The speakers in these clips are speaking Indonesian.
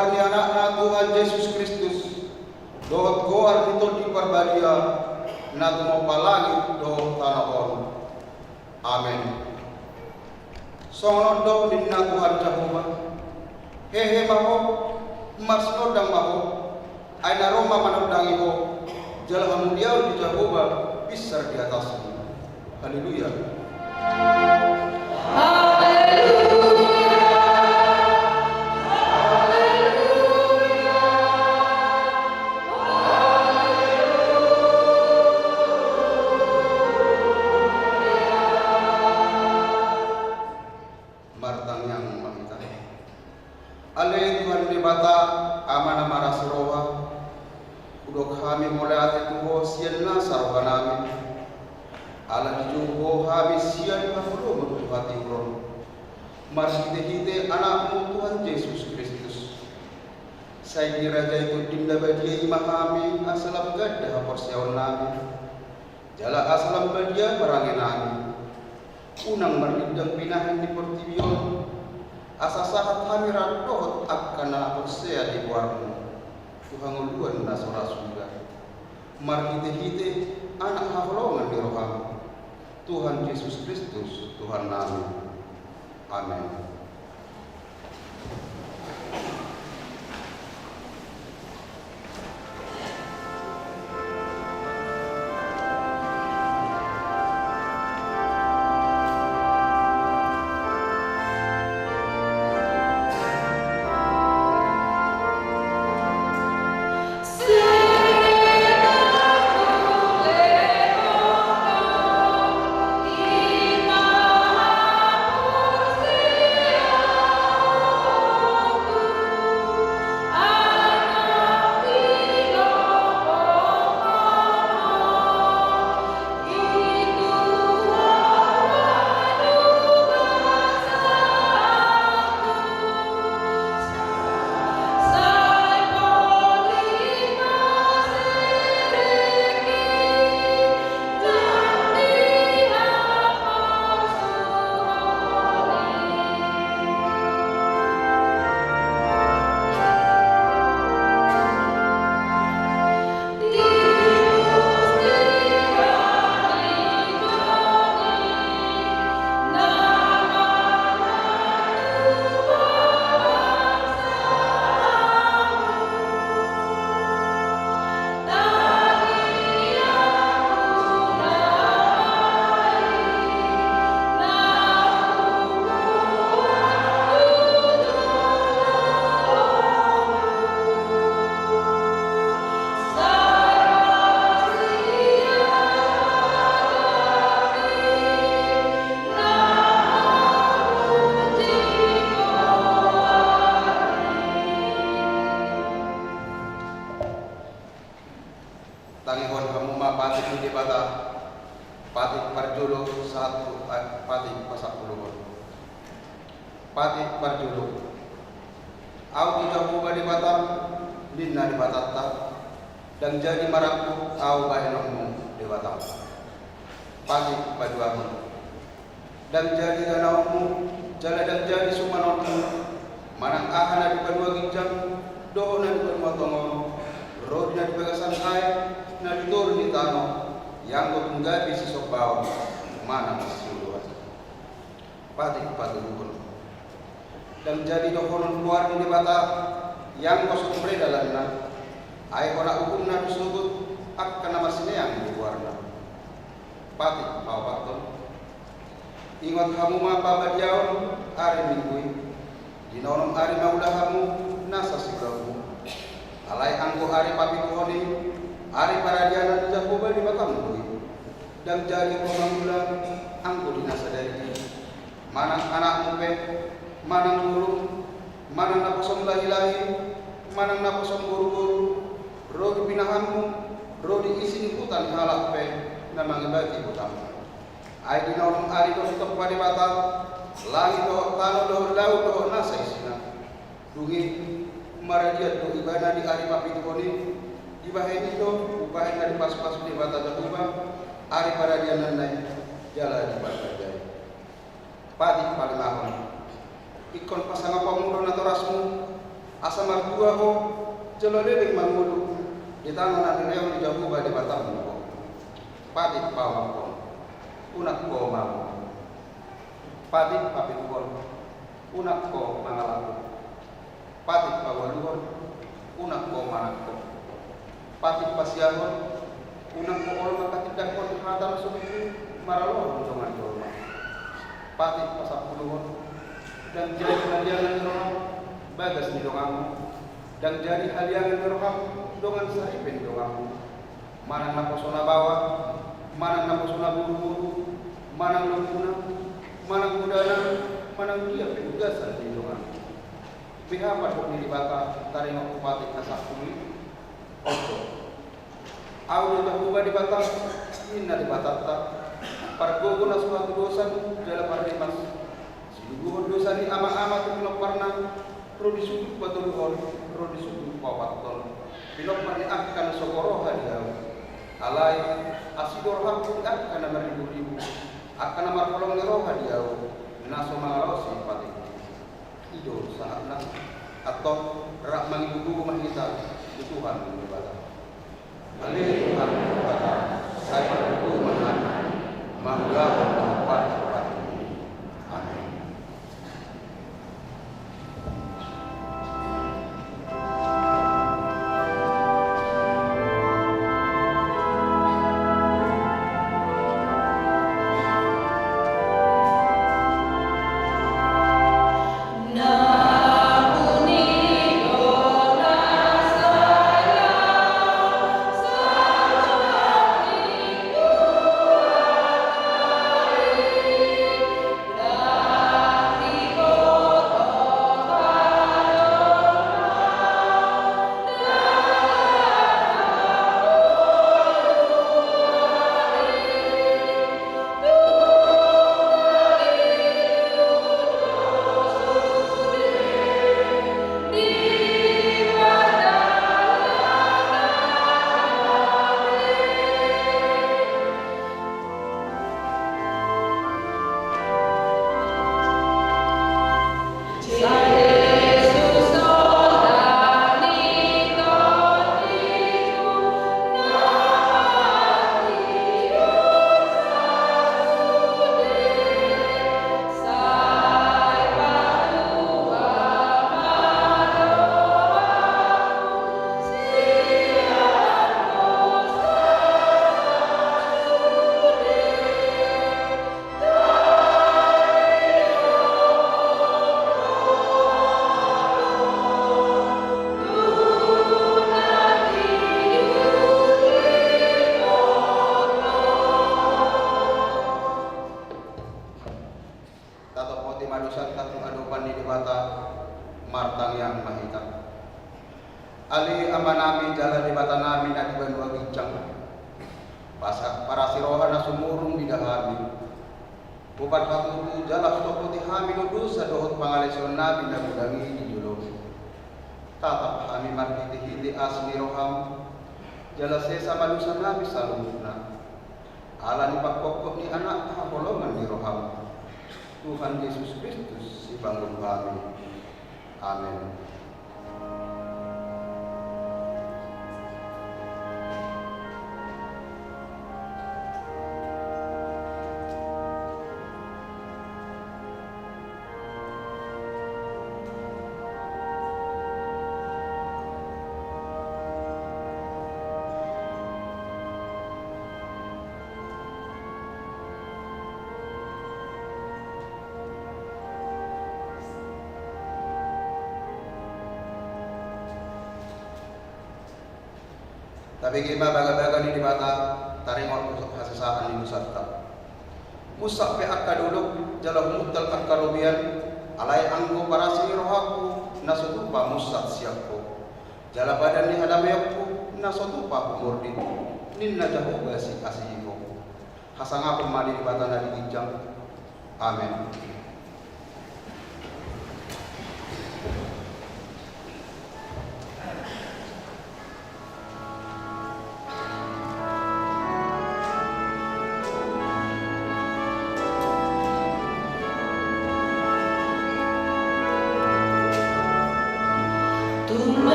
Goar ni anak Tuhan Yesus Kristus, dohot goar itu di perbadia, na tumopa langit dohot tanah on. Amin. Songon do ninna Tuhan Jehovah, hehe maho, mas nodang maho, ay na Roma manodang iho, jalan mundial di Jehovah besar di atasmu. Haleluya. Ale Tuhan di bata amana maras roha udok kami mulai ate tuho sian na sarwa nami ala di juho kami sian kahulu mentu hati uron mas hite anakmu Tuhan Yesus Kristus saya diraja itu dinda badia ima kami asalam gadah porsiawan nami jala asalam badia perangin nami unang merindang pinahan di pertibion asa sahat kami randohot akan persea di warmu Tuhan uluan nasora surga mar hite anak haholongan di roham Tuhan Yesus Kristus Tuhan nami. Amin. Tangihon hamuma patik di bata patik parjolo satu patik pasak puluh patik parjolo au di Jehovah di bata dinna di batatta dan jadi marakku au bahenokmu di bata patik paduamu dan jadi danaumu jala dan jadi sumanokmu manang ahana di padua ginjang doona di padua tongon roh di bagasan air na ditur di tanah yang tunggabi si sobaw mana masuluan patik patulukun dan jadi dokonon keluar di bata yang kosong beredalan na ay ora hukum na disebut akan nama sineang di luarna patik pawaton ingat kamu mapa badiaw ari mingguin dinonom ari maulahamu nasa sibramu alai angko ari papi kuhoni ari paradiana di Jehovah di batammu dan jadi pemanggulan angko dinasa dari manang anakmu pe manang guru manang naposom lahi-lahi manang naposom guru-guru roh di pinahanmu roh di isin hutan halak pe namang ibati hutamu ay dinonom ari do sitok pada batam langit do tanah do laut do nasa isina dungi maradiat do ibadah di ari papi tuhoni dibahen itu ubahen dari pas-pas di bata Jehovah ari paradianan nai jala di bata pati paling ikon pasang apa mulu natorasmu Asa martua ho jalolele mangulu di tangan na leo di jamu ba di batam ko. Padik pawang ko. Unak ko mau. Padik papit ko. Unak ko mangalaku. Padik pawaluhon. Unak ko manakko. Padik pasiahon. Unak ko ol makatindak ko hatan sumiku maralo dongan dorma. Padik pasapuluhon. Dan jadi haliangan roham bagas di dongamu. Dan jadi haliangan roham dongan saripin dongamu. Manang naposona bawa, manang naposona buru-buru, manang lumpuna, manang mudana, manang dia petugasan di dongamu. Pihak padok ni dibata taring upati kasakuli. Oto. Au tahuba di batas, inna di batata. Pargogo na suatu dosan jala pardimas. Luhur dosa ni ama-ama tu pilok parna ro disuduk batuluhon ro disuduk pawatol pilok mani akan sokoro hadiau alai asidor hakun akan meribu-ribu akan markolong nero hadiau naso mangalau simpati idol saatna atau rak mangibu mahita Tuhan ibadah alih Tuhan ibadah saya berdoa mahan mangga bertempat Ali amanami jala di bata nami na di banua gincang. Para sirohan na sumurung di dahami. Bupat hatutu jala sopoti hami dosa dohot pangaleson nabi na budangi di julong. Tatap hami marhiti-hiti asli roham. Jala sesa manusia nabi salumna. Ala ni pakpokok ni anak hakolongan di roham. Tuhan Yesus Kristus si bangun kami. Amin. Tapi kita baga-baga ni di bata tarimot usap hasasaan ni musata. Musak pe akka duduk jalan mutal akka robian alai anggo parasi rohaku nasutupa musak siapku. Jala badan ni hadamayakku nasutupa umurdin ninna jahu basi asihiku. Hasanga pemadi di bata nadi ijang. Amin.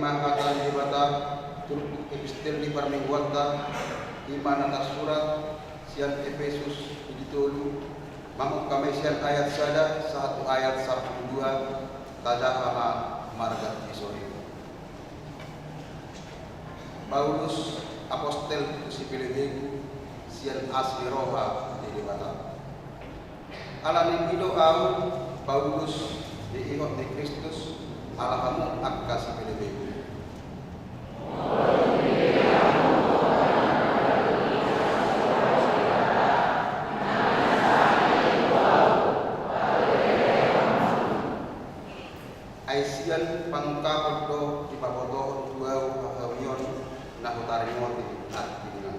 terima akan dibata turut epistel di parmingguanta iman atas surat sian Efesus ditulu mamuk kami sian ayat sada 1 ayat 12 tajahama marga isori. Paulus apostel si Filipi sian asli roha di debata. Alani ido au Paulus di ihot di Kristus alahamu akka si Filipi. Aisian pangkapodo di pabodo dua hamion na utarimon di atina.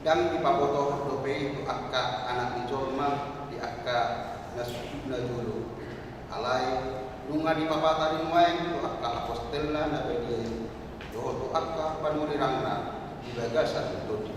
Dan di pabodo dope itu akka anak di Jolma di akka nasudna julu. Alai lunga di papata di muaeng itu akka apostelna na bedia. Doho tu akka panurirangna di bagasan itu di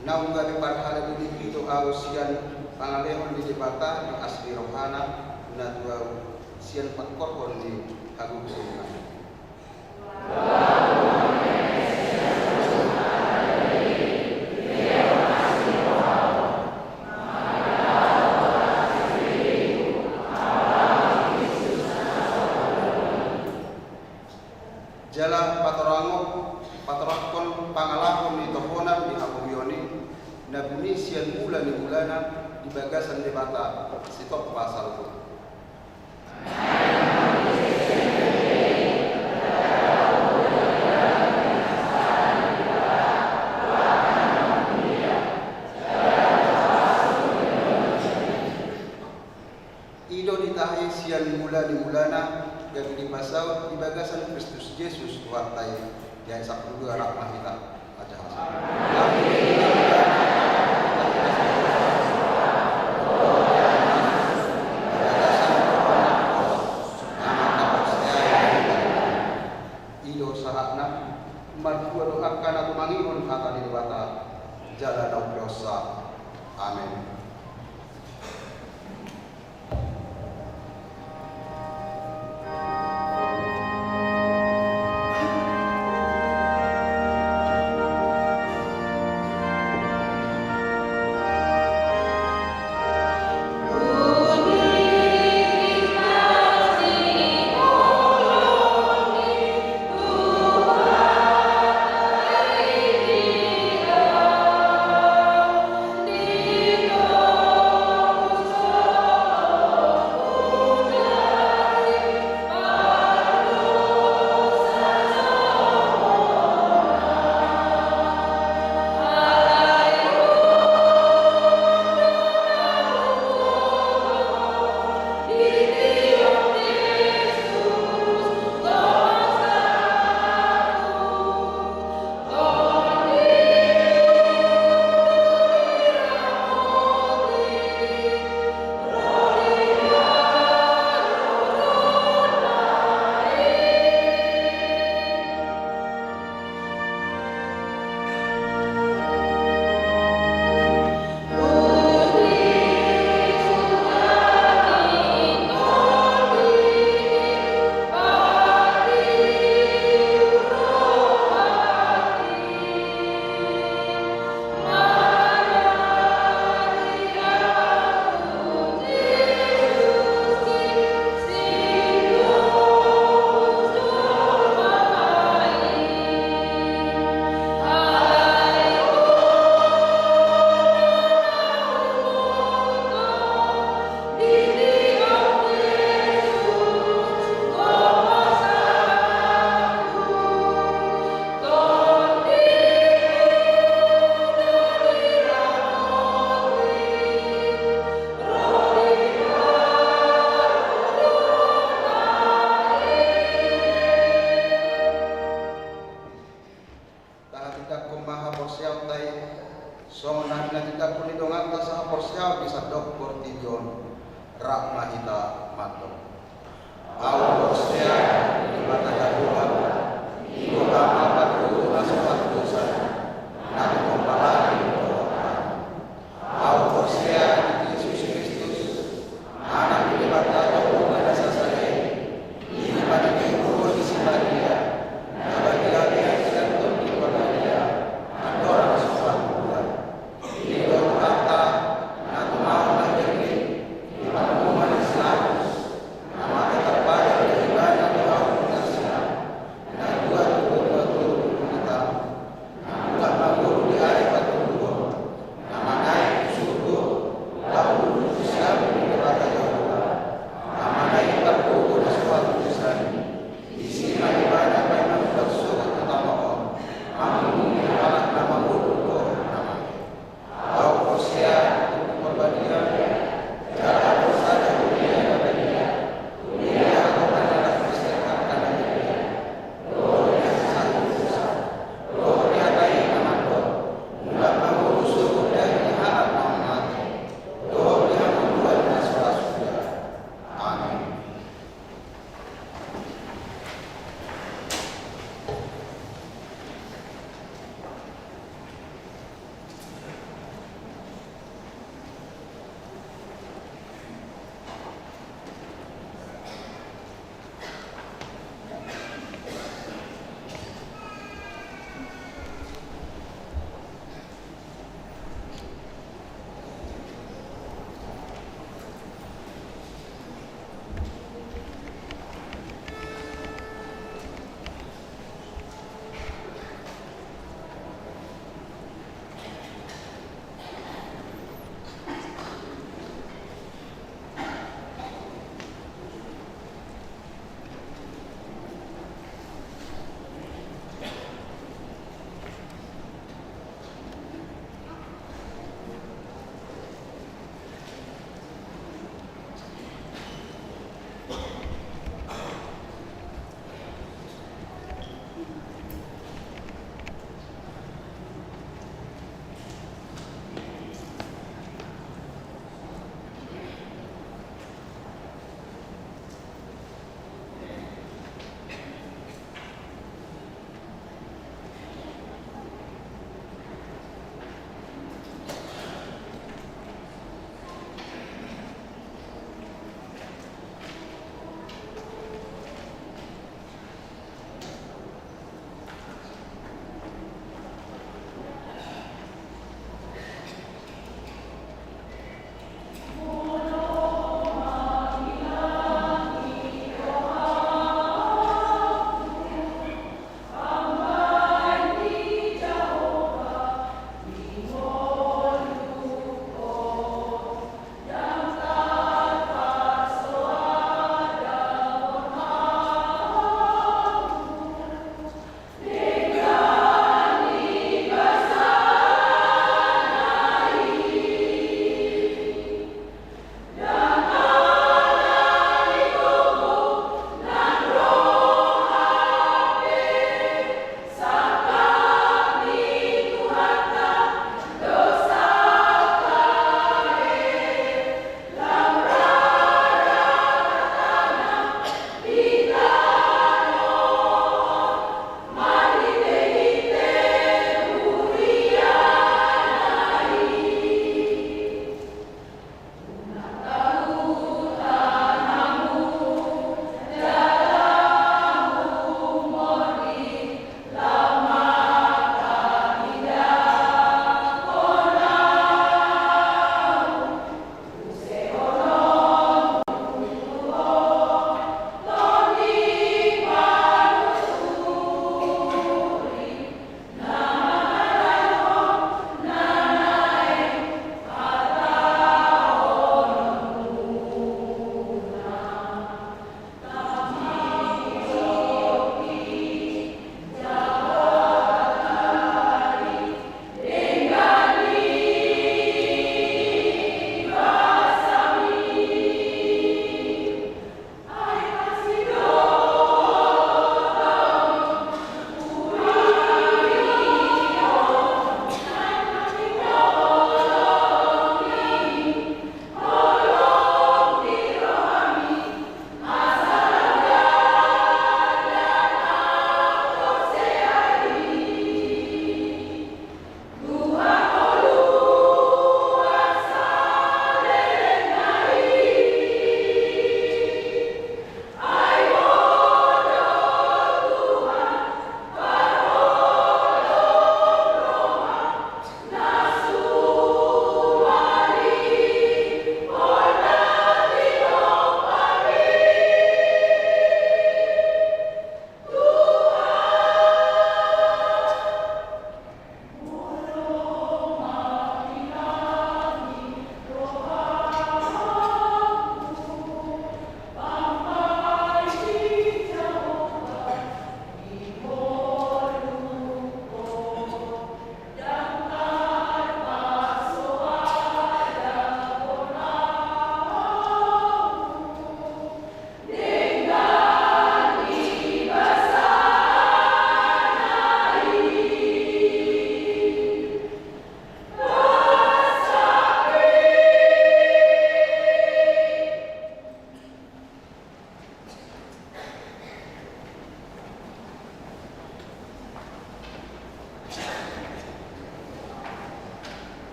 naung gabi parhala di itu ausian pangalehon di debata di asli rohana na dua sian pakkorhon di agung sunna. Jala patorakon pangalakon di tohonan di Habumioni na bumi sian bulan di bulanan di bagasan debata sitok pasal itu. Ido ditahi sian bulan di bulana gabi di pasau di bagasan Kristus Yesus Tuhan tayo yang sabtu rahmat kita aja hasil. Ido sahatna madua doakan aku mangimun kata di debata jalan dosa. Amin. maha porsiam tai So natinatita ko nito nga sa Porsya bisa dok Portillo Rahmahita Mato. Au Porsya di mata gadula iko kama patulo na sa patusa na kumpalari ko. Au Porsya di Yesus Kristus anak di mata ko na sa salay di mata ko di si Maria na bagian yang tertentu di Maria adora sa patusa ito kata na tumaw na jernih di pangumuman Islam na mata terpada dari ibadah di awal Islam na dua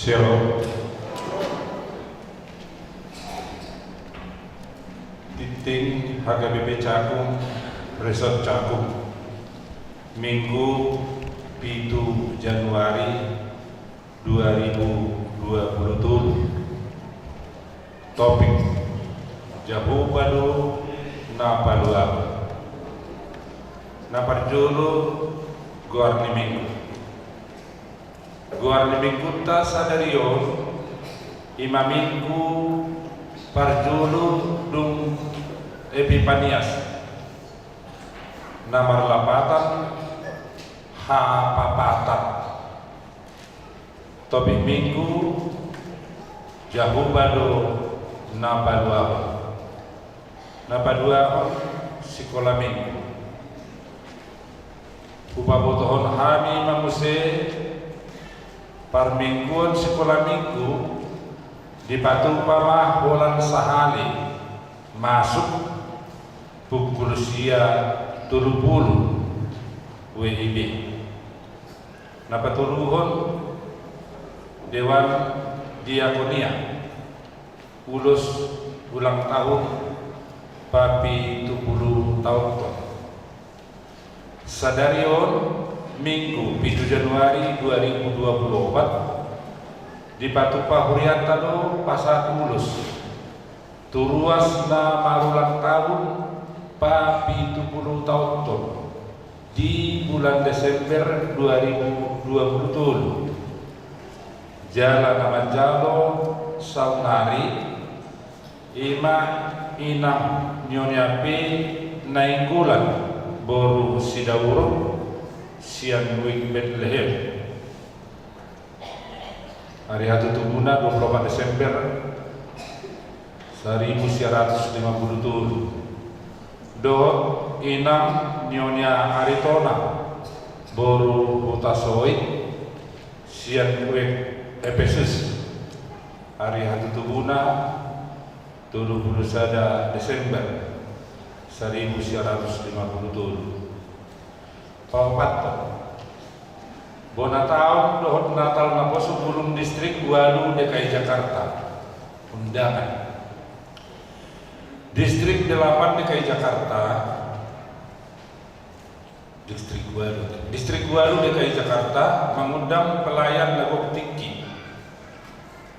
Zero. Titing HKBP Cakung, Resort Cakung. Minggu 7 Januari 2020. Topik Jabu Badu Napaluab Naparjulu Guarni Minggu. Guarni Minggu ta sadarion imaminggu parjulu dung Epipanias namar lapatan hapapatan. Topik minggu Jabu Badu Napaluab sekolah minggu. Upabotohon hami mamuse parmingguan sekolah minggu di Batu Pamah bulan sahali masuk pukul sia 30 WIB. Napaturuhon Dewan Diakonia ulus ulang tahun papi 70 tahun ton. Sadarion Minggu 7 Januari 2024 di Batu Pahuriantado Pasar Mulus turuas na marulang tahun papi 70 tahun ton di bulan Desember 2020. Jalan Amanjalo Saunari Ima Inam Nyonyapi Nainggulan Boru Sidawuro Sian Wing Bethlehem. Hari Hatu Tubuna 24 Desember 1957. Do Inam Nyonya Aritona Boru Utasoi Sian Wing Efesus. Hari Hatu Tubuna 21 Desember 1957. Pampato Bona tahun dohot Natal napo sebelum distrik Walu DKI Jakarta. Undangan Distrik 8 DKI Jakarta. Distrik Walu DKI Jakarta mengundang pelayan Legok Tinggi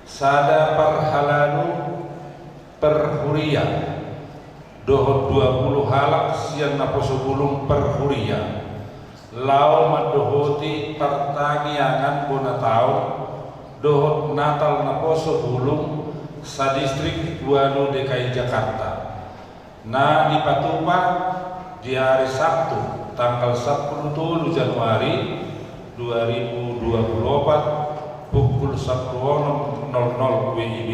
Sada Parhalalu Perhuria dohot 20 halak siang napo sebelum perhuria lau madohoti pertaniangan bona tahun dohot Natal napo sebelum sa distrik Walu DKI Jakarta. Nah di Patupa di hari Sabtu tanggal 10 Januari 2024 pukul 10.00 WIB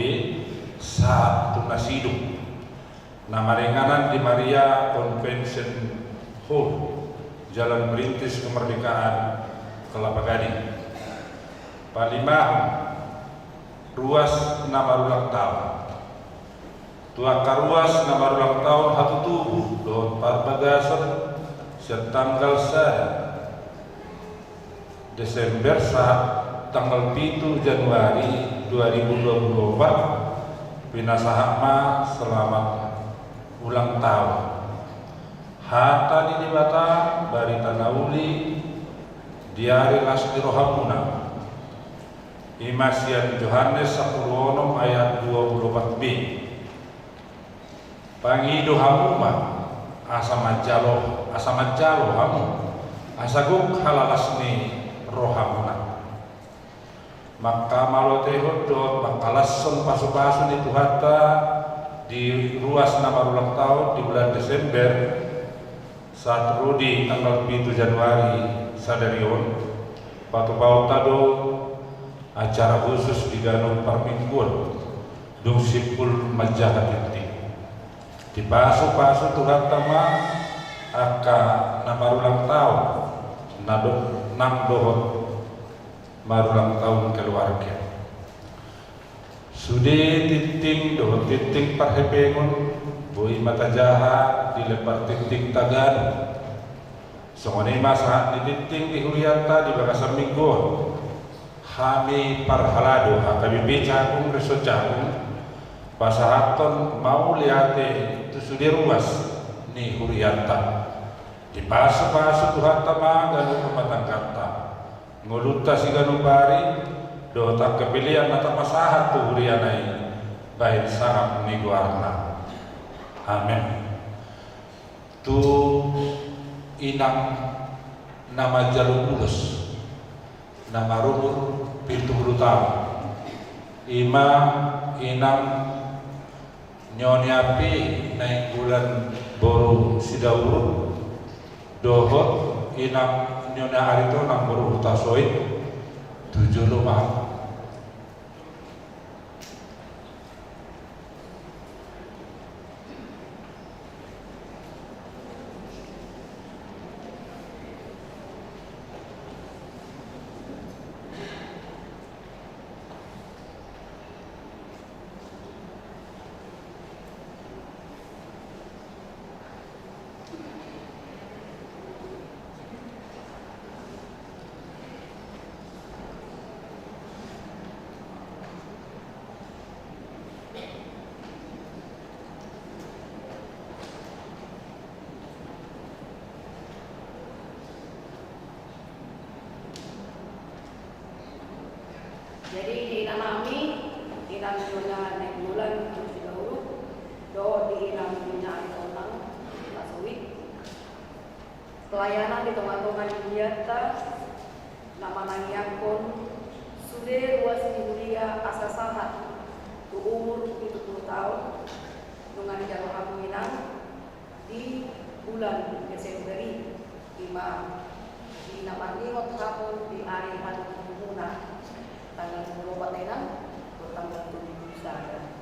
saat tunasiduk. Nama ringanan di Maria Convention Hall, Jalan Perintis Kemerdekaan, Kelapa Gading. Palimah, ruas nama ulang tahun. Tuaka ruas nama ulang tahun hatu tubuh, dohot parbagason, setanggal saya Desember saat tanggal 7 Januari 2024 pinasahama selamat ulang tahun. Hatta di dibata barita nauli diari lasdi rohamuna Imasian Yohanes 10 ayat 24b. Pangido hamuma asamajalo hamu asaguk halalasni rohamuna. Maka malotehot dot makalasson pasu-pasu itu hatta di ruas nama ulang tahun di bulan Desember saat Rudi tanggal 7 Januari sadarion Patu Bautado acara khusus di Ganung Parmingguan dung sipul majahat inti di pasu-pasu Tuhan Tama aka nama ulang tahun nang dohot marulang tahun keluarga. Sudah titing dohot titing parhepengon boy mata jahat dilepar titing tagan. Songone masa di titing di Huriata di Bakasar Mingguan Hami parhalado kami bicara kung resocakung pasahaton mau liate tu sudah ruas ni hurianta di pasu Tuhan tama ganu pematang kata nguluta si ganu bari do tak kepilihan nata pasahat tu hurianai baik sarap ni guarna. Amin. Tu inang nama jalur ulus nama rumur 70 tahun ima inang nyonyapi naik bulan boru sidauru dohot inang nyonya arito nang boru utasoi 75. Jadi di nama kami, di nama naik bulan dahulu, do di nama tentang Pasowik. Pelayanan di tengah-tengah dibiata, nama nangyakon, sudah ruas mulia asa sahat, tu umur 70 tahun, dengan jalur Aminang di bulan Desember lima di nama lingkot kapun di hari hari Muna. Tanggal 24 enam atau tanggal 7 sana.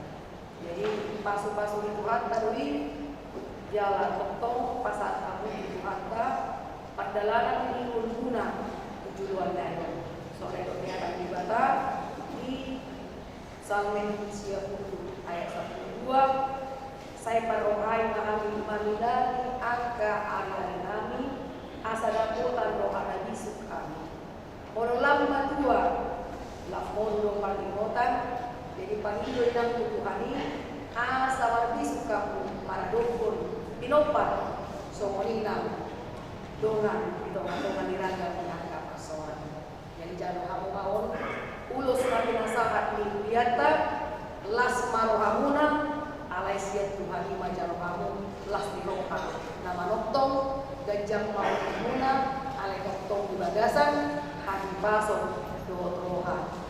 Jadi pasu-pasu itu tadi jalan tong pasar kamu itu perdalanan ini guna tujuan lain. Soalnya ternyata di bata di Salmen siap ayat 1-2 saya parohai nahami manilani angka arian nami asadaputan roha nabi sukami. Orang matua lapondo palimotan jadi panido yang tutuhani asa warbi sukamu maradokon pinopat somonina dongan dongan niranga penangka pasoan jadi jalo hamu kaon ulos makin sahat ni liata las marohamuna alai siat tuhani majalo hamu las diroha nama noktong gajang marohamuna alai noktong di bagasan hani paso do roha.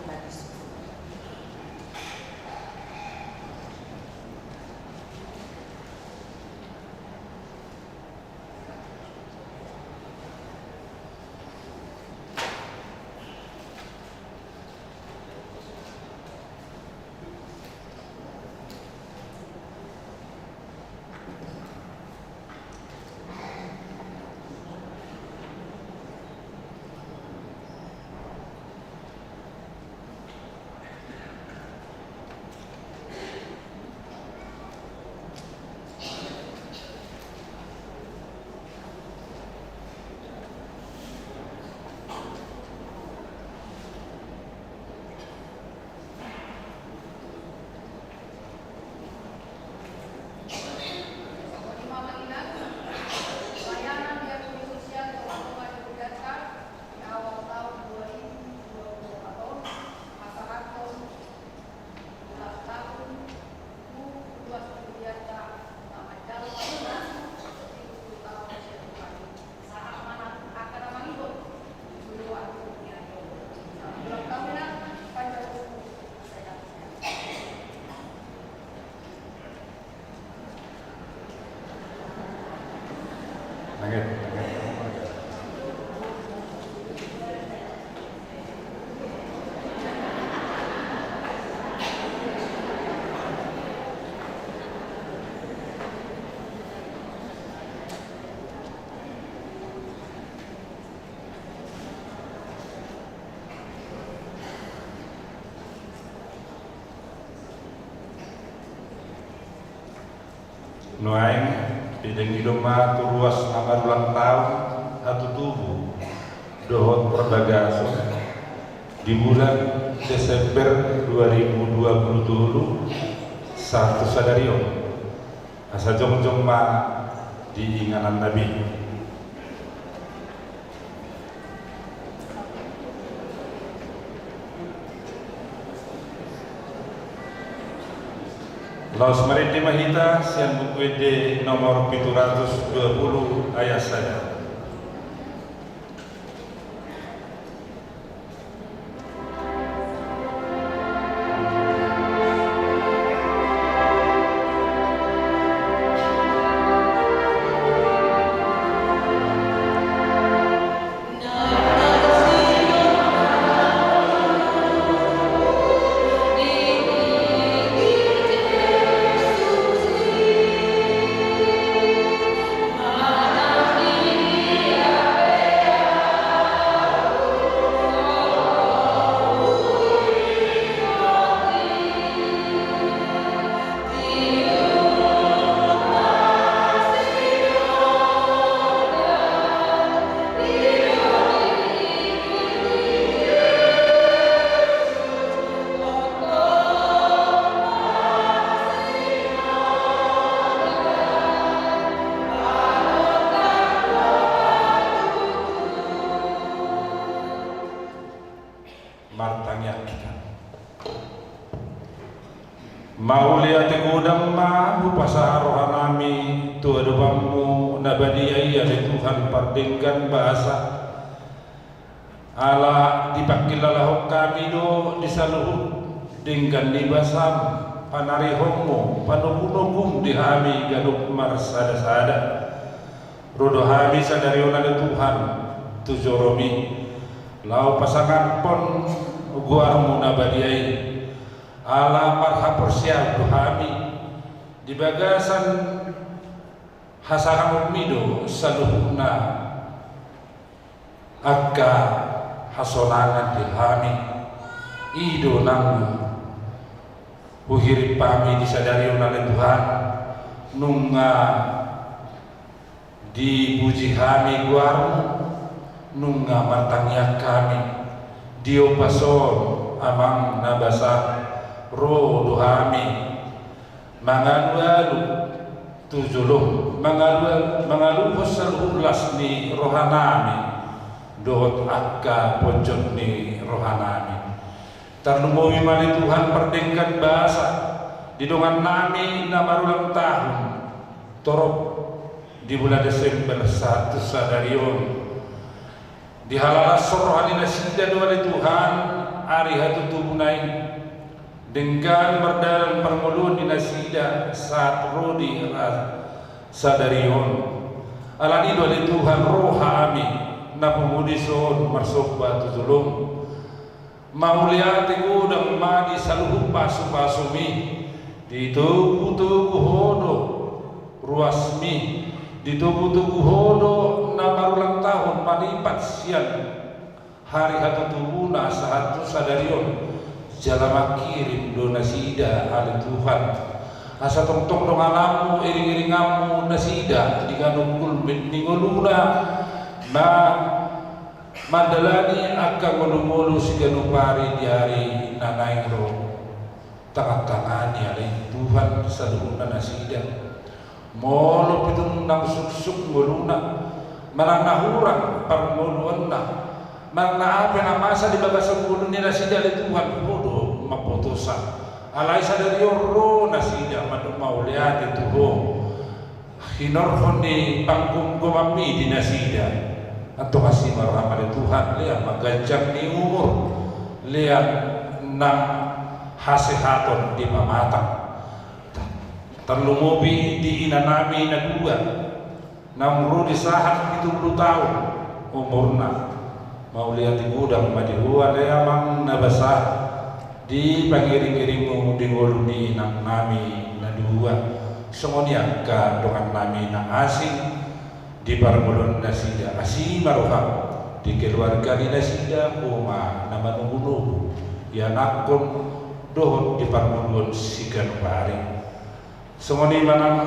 Nuaing pideng idoma turuas nama ulang tahun atau tubuh dohot perbagaso di bulan Desember 2020 satu sadario asa jong-jong ma di inganan Nabi. Laos Maritim Mahita siang buku de nomor 720 ayat saja. Maulia tegudang ma upasa rohanami tu adubamu nabadiyai ya Tuhan pardingkan bahasa ala dipakilalah kami do disaluhut dingkan dibasam panari homo panupunugum dihami gaduk marsada-sada rodo hami sadariona Tuhan tujoromi lau pasangan pon guarmu nabadiyai ala marha persiap duhami di bagasan hasanah umido saluhna akka hasonangan dilhami ido nang uhiri pami disadari oleh Tuhan nunga dipuji kami guarmu nunga matangnya kami dio pason amang nabasa roh duhami mangalu tujulum mangalu hosal ni rohanami dot akka pojok ni rohanami tarnumowi mali Tuhan perdengkan bahasa di dongan nami na marulang tahun torop di bulan Desember 1 sadarion di halalas rohani nasida doa Tuhan ari hatu tubunai dengan berdalam permulun di nasida saat rodi sadarion alani doa Tuhan rohami na pemudison marsok batu zulum mauliati gudang madi saluhu pasu-pasumi di tubuh-tubuh hodo ruasmi di tubuh-tubuh hodo na marulang tahun malipat siang hari hatu tubuna sahatu sadarion jalama kirim do nasida ali Tuhan asa tong-tong dong alamu iring-iringamu nasida diganungkul ningoluna mandalani akan ngolu-ngolu siganupari di hari nanairo tangan-tangani ali Tuhan saluhna nasida molo pitun nang suk-suk ngoluna mananahurang parngoluanna mana apa yang masa di bagasan gunung ni nasida ali Tuhan bodoh maputusan alai sadari oro nasida madu mauliati tuho hinorhon di panggung gomami di nasida atau kasih marham ali Tuhan lihat magancang di umur lihat nang hasihaton di pamatang terlumubi di inanami nadua namru di sahat 70 tahun umurna mau lihat di gudang madihuan amang nabasa di pangiring-iringmu di ngoluni nang nami nadua semuanya ka dongan nami nang asing di parmulun nasida asing maruham di keluarga di nasida kuma nama nunggu ya nakon dohon di parmulun sigan pari semuanya manang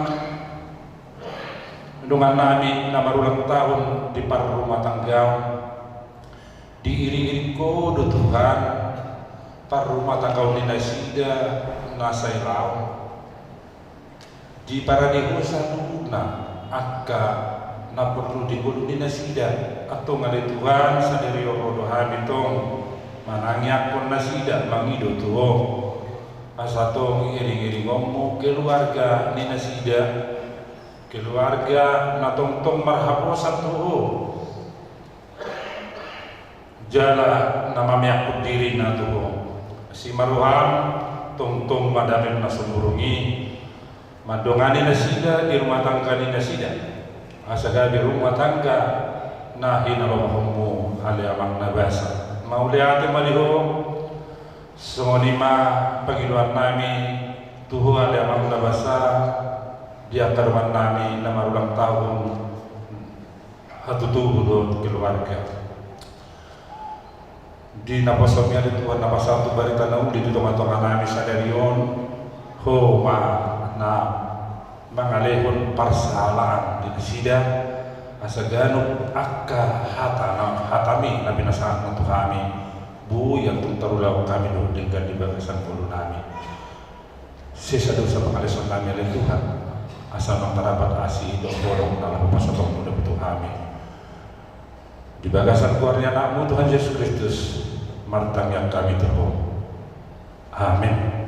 dongan nami nama ulang tahun di par rumah tangga diiring-iring ko do Tuhan par rumah tangga ni nasida nasay rao di para dehosa na akka na perlu diguluni nasida atau ngade Tuhan sadari rodo habitong manangyakon nasida mangido tuo asatong iring-iring ngomo keluarga ni nasida keluarga na tongtong marhabosan tuo jala nama meyakut diri na tuo si maruham tongtong madamim na sumurungi madongani nasida di rumah tangga ni nasida asaga di rumah tangga na hinalomahmu hale amang nabasa mauliate maliho songonima pagiluan nami tuho hale amang nabasa dia karuan nami nama ulang tahun hatutuhu do keluarga di napasomnya di Tuhan napasatu barita nauli di tonga-tonga nami sadarion ho ma na mangalehon parsalaan di nasida asagano akka hatami na binasaan ng kami bu yang tuntarulaw kami do dengan di bagasan pulo nami sisa dosa pangalisan kami oleh Tuhan asal mengtarapat asih do borong dalam pasatong muda betul kami di bagasan keluarnya anakmu Tuhan Yesus Kristus martang yang kami terhormat. Amin.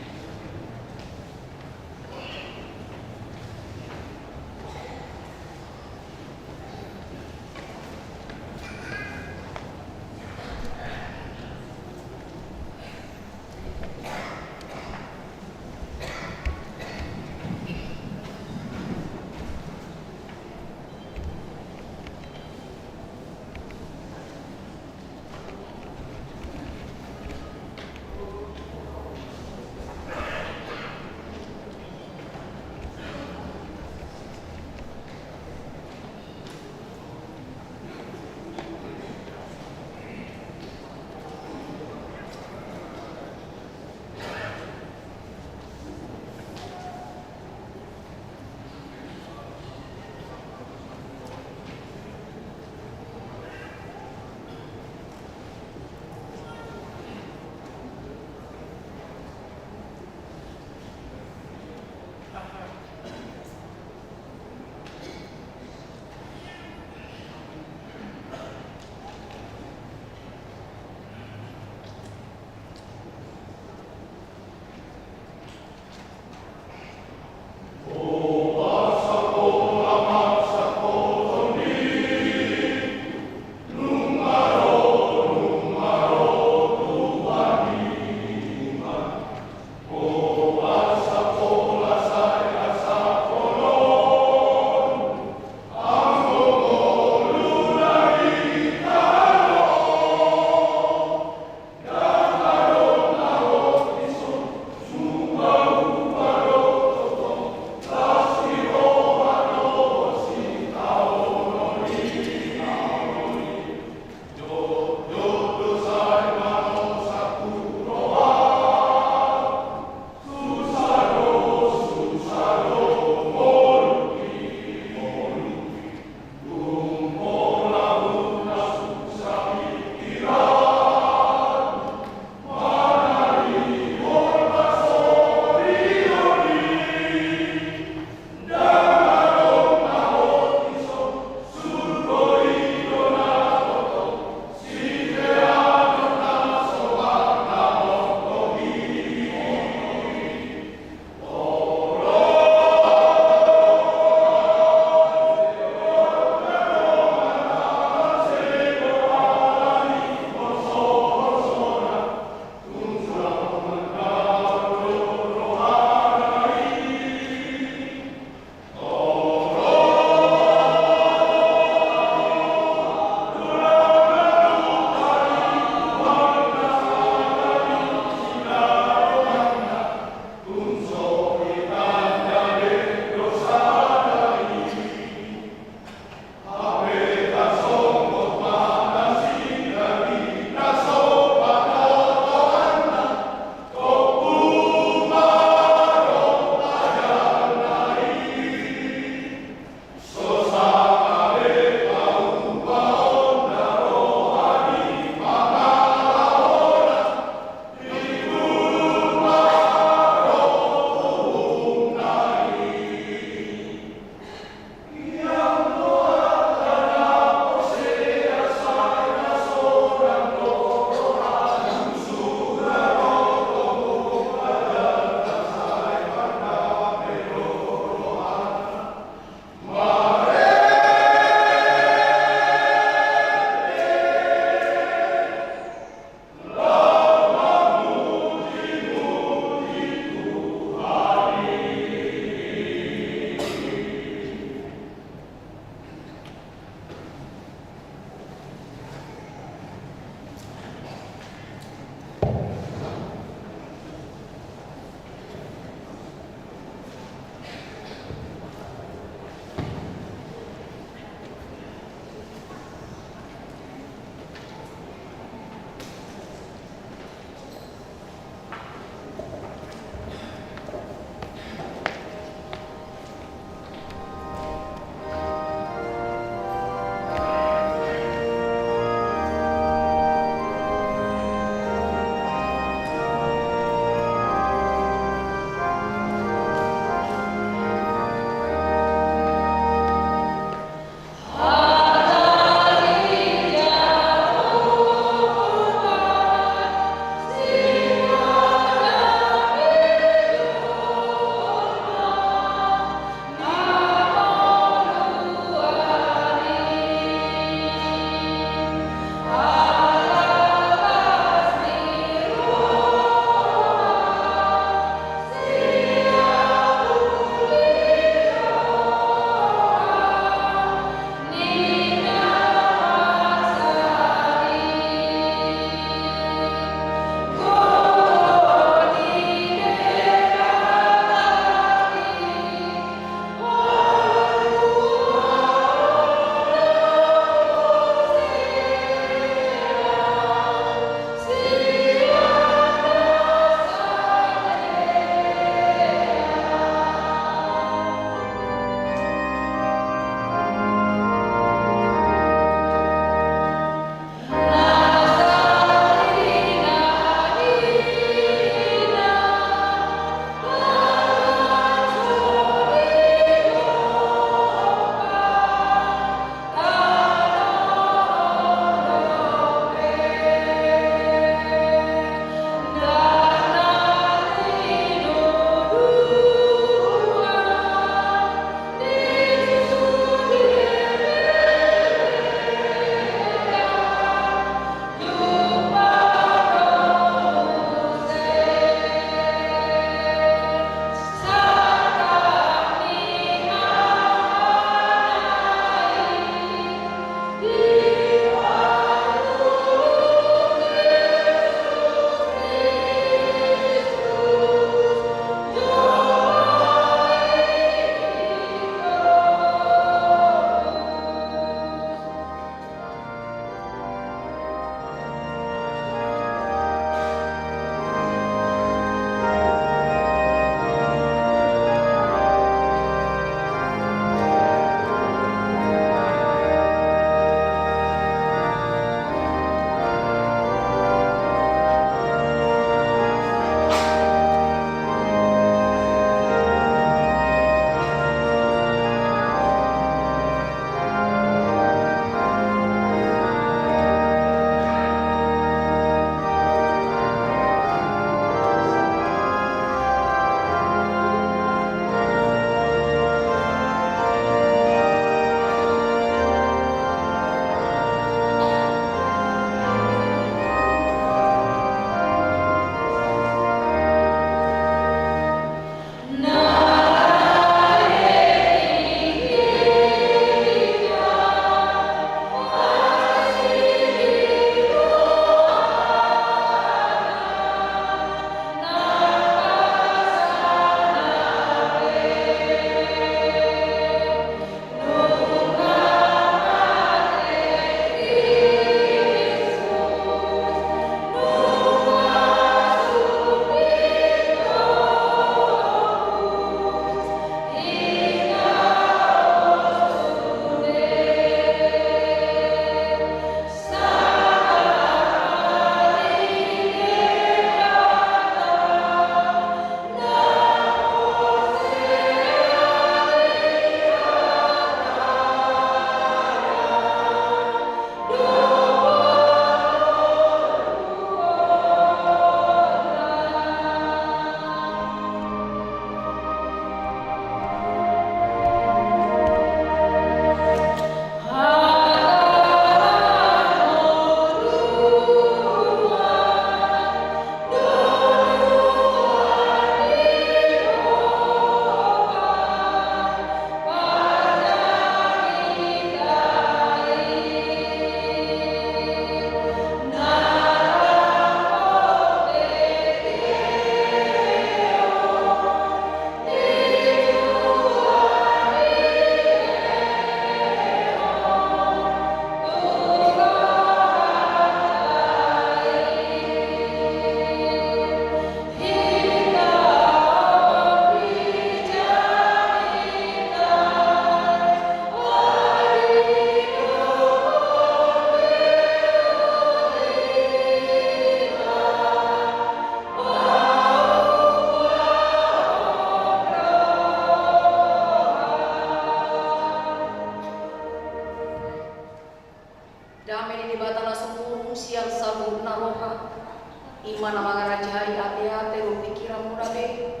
Imana mangarajai ate-ate ro pikiran murabe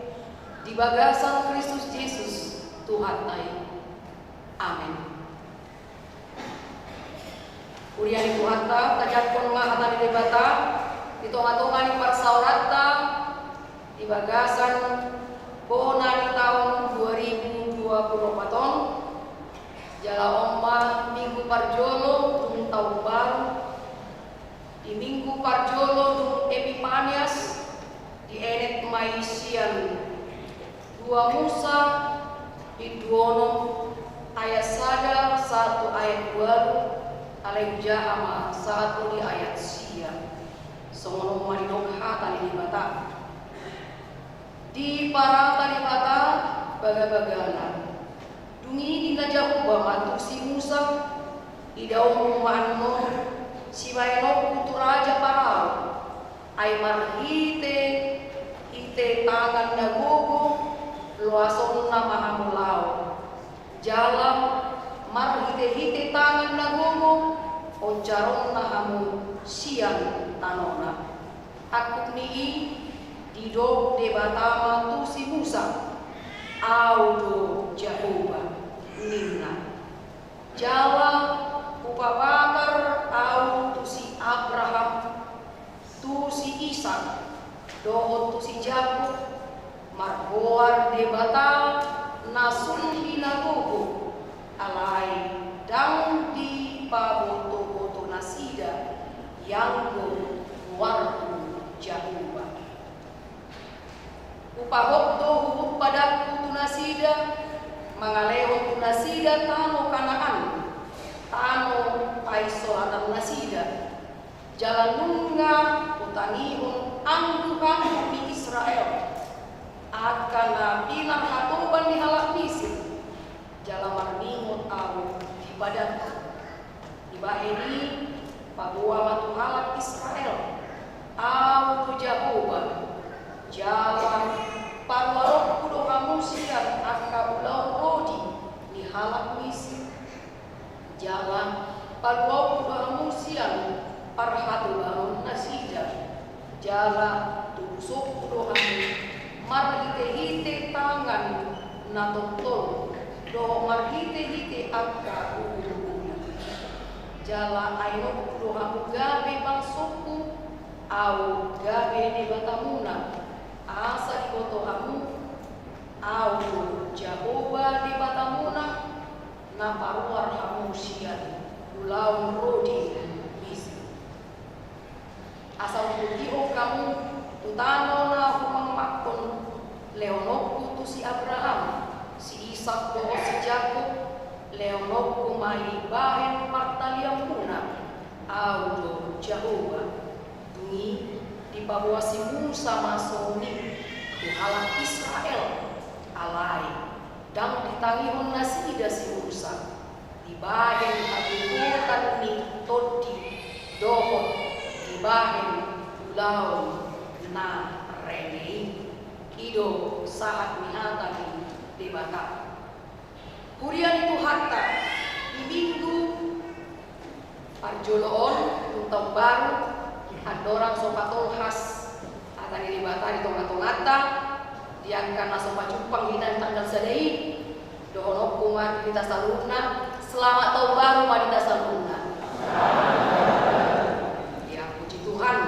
di bagasan Kristus Yesus Tuhan tai. Amin. Uriani Tuhanta tajakon ngahatan di debata di tonga-tonga ni parsaurata di bagasan bona di tahun 2024 jala omba minggu parjolo dung tahun baru di minggu parjolo dung Epifanias di enet maisian 2 Musa di duono ayat sada 1 ayat 2 alai jahama 1 di ayat sia songono marinok hata di bata di parata di bata baga-bagana dungi dina jauh bamatu si Musa idau manno si waino putu raja parau ai marhite ite tangan nagogo luason nama hamulau jalan marhite-hite tangan nagogo oncaron nahamu sian tanona akuk nii dido debatama tu si Musa audo Jehovah ninna jala upabakar au tu si Abraham tu si Ishak dohot tu si Jakub marboar debata nasun hinagogo alai dang di paboto-boto nasida yang go warku Jehovah upahok dohut padaku tu nasida mangaleo tu nasida tano Kanaan tano paisolatan nasida jalan nungga utangihun angkuhan di Israel akan nabilan hatoban di halak Misir jalan marningot au di badanku di ini pabua matu halak Israel au tu Jehovah jalan parwarok kudo kamusian akka ulau rodi di halak Misir jalan parwarok kudo kamusian parhatu bangun nasida jalan tusuk kudo kamu marhite-hite tangan natontol do marhite-hite akka uhuhuna jala aino kudo kamu gabe bangsuku au gabe ne batamuna asa di koto kamu au Jehovah di batamuna na paruar kamu sian ulau rodi misi asal kudio kamu tutano na humang makon leonokku tu si Abraham si Ishak do si Jakub leonokku mai bahen partaliam puna au do Jehovah dungi di bawah si Musa masoni tu halak Israel alai dan ditangihon nasida si Musa di bahen adutan ni todi dohot di bahen ulau na reni ido saat mihata di debata kurian itu harta di minggu parjoloon tahun baru ada orang sopatol khas akan di debata di tonga-tongata diangkat nasopa cupang hinan tanggal sadai dohonok kumat kita saluna selamat tahun baru madita saluna ya puji Tuhan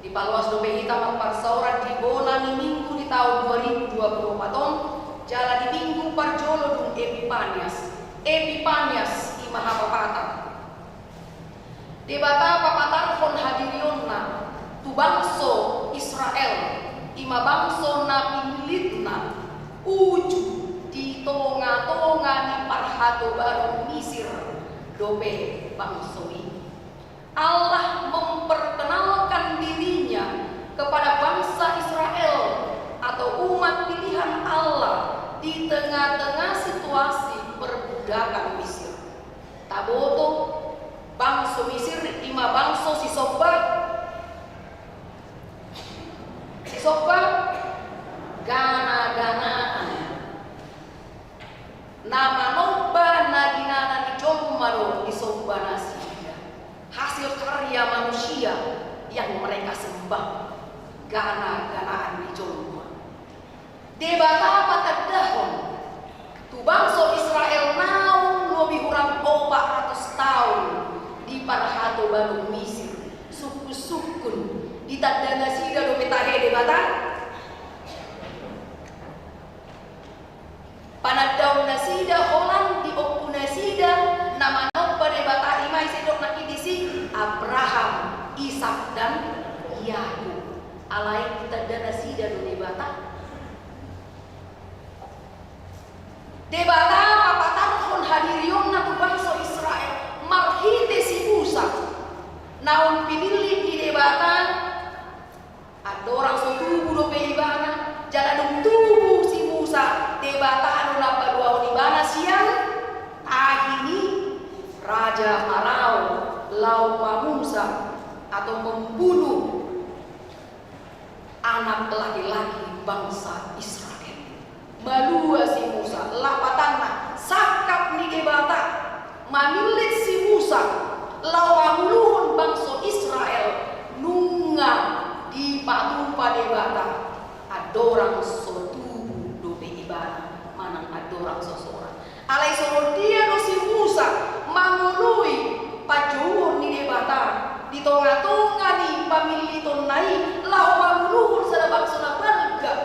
di paluas dobe hitam parsaurat di bona ni minggu di tahun 2024 jalan di minggu parjolo dung Epifanias imaha papata debata papatan kon hadirionna tu bangso Israel ima bangso na pinlitna uju di tonga-tonga ni parhato baru Misir dobe bangso ini Allah memperkenalkan dirinya kepada bangsa Israel atau umat pilihan Allah di tengah-tengah situasi perbudakan Mesir. Taboto bangsa Mesir ima bangsa si Soba gana-ganaan nama noba naginana di jommaro di Soba nasi hasil karya manusia yang mereka sembah gana-ganaan di Jolma. Debata patadahon tu bangsa Israel naung lebih kurang 400 tahun di parhato baru Mesir suku-sukun di tanda nasida do petahe debata panadaw nasida holan di oku nasida nama nopa debata imay sedok nakidisi Abraham, Ishak dan Yakub alai di tanda nasida do debata debata papatarhon hadirion na tu bangsa Israel marhite si Musa naon pinili di debata ada orang sotubu do peibana jalan dong tubuh si Musa debata anu napa dua onibana siang ahini Raja Farao lauma Musa atau membunuh anak laki-laki bangsa Israel. Malua si Musa lapatanna sakap ni debata mamilit si Musa lawamuluhun bangsa Israel nunga di patumpa debata adorang sotubu do ibana manang adorang sosoran alai dia do si Musa mangului pajuhun ni debata di tonga-tonga ni pamiliton nai lawamuluhun sada bangsa na balga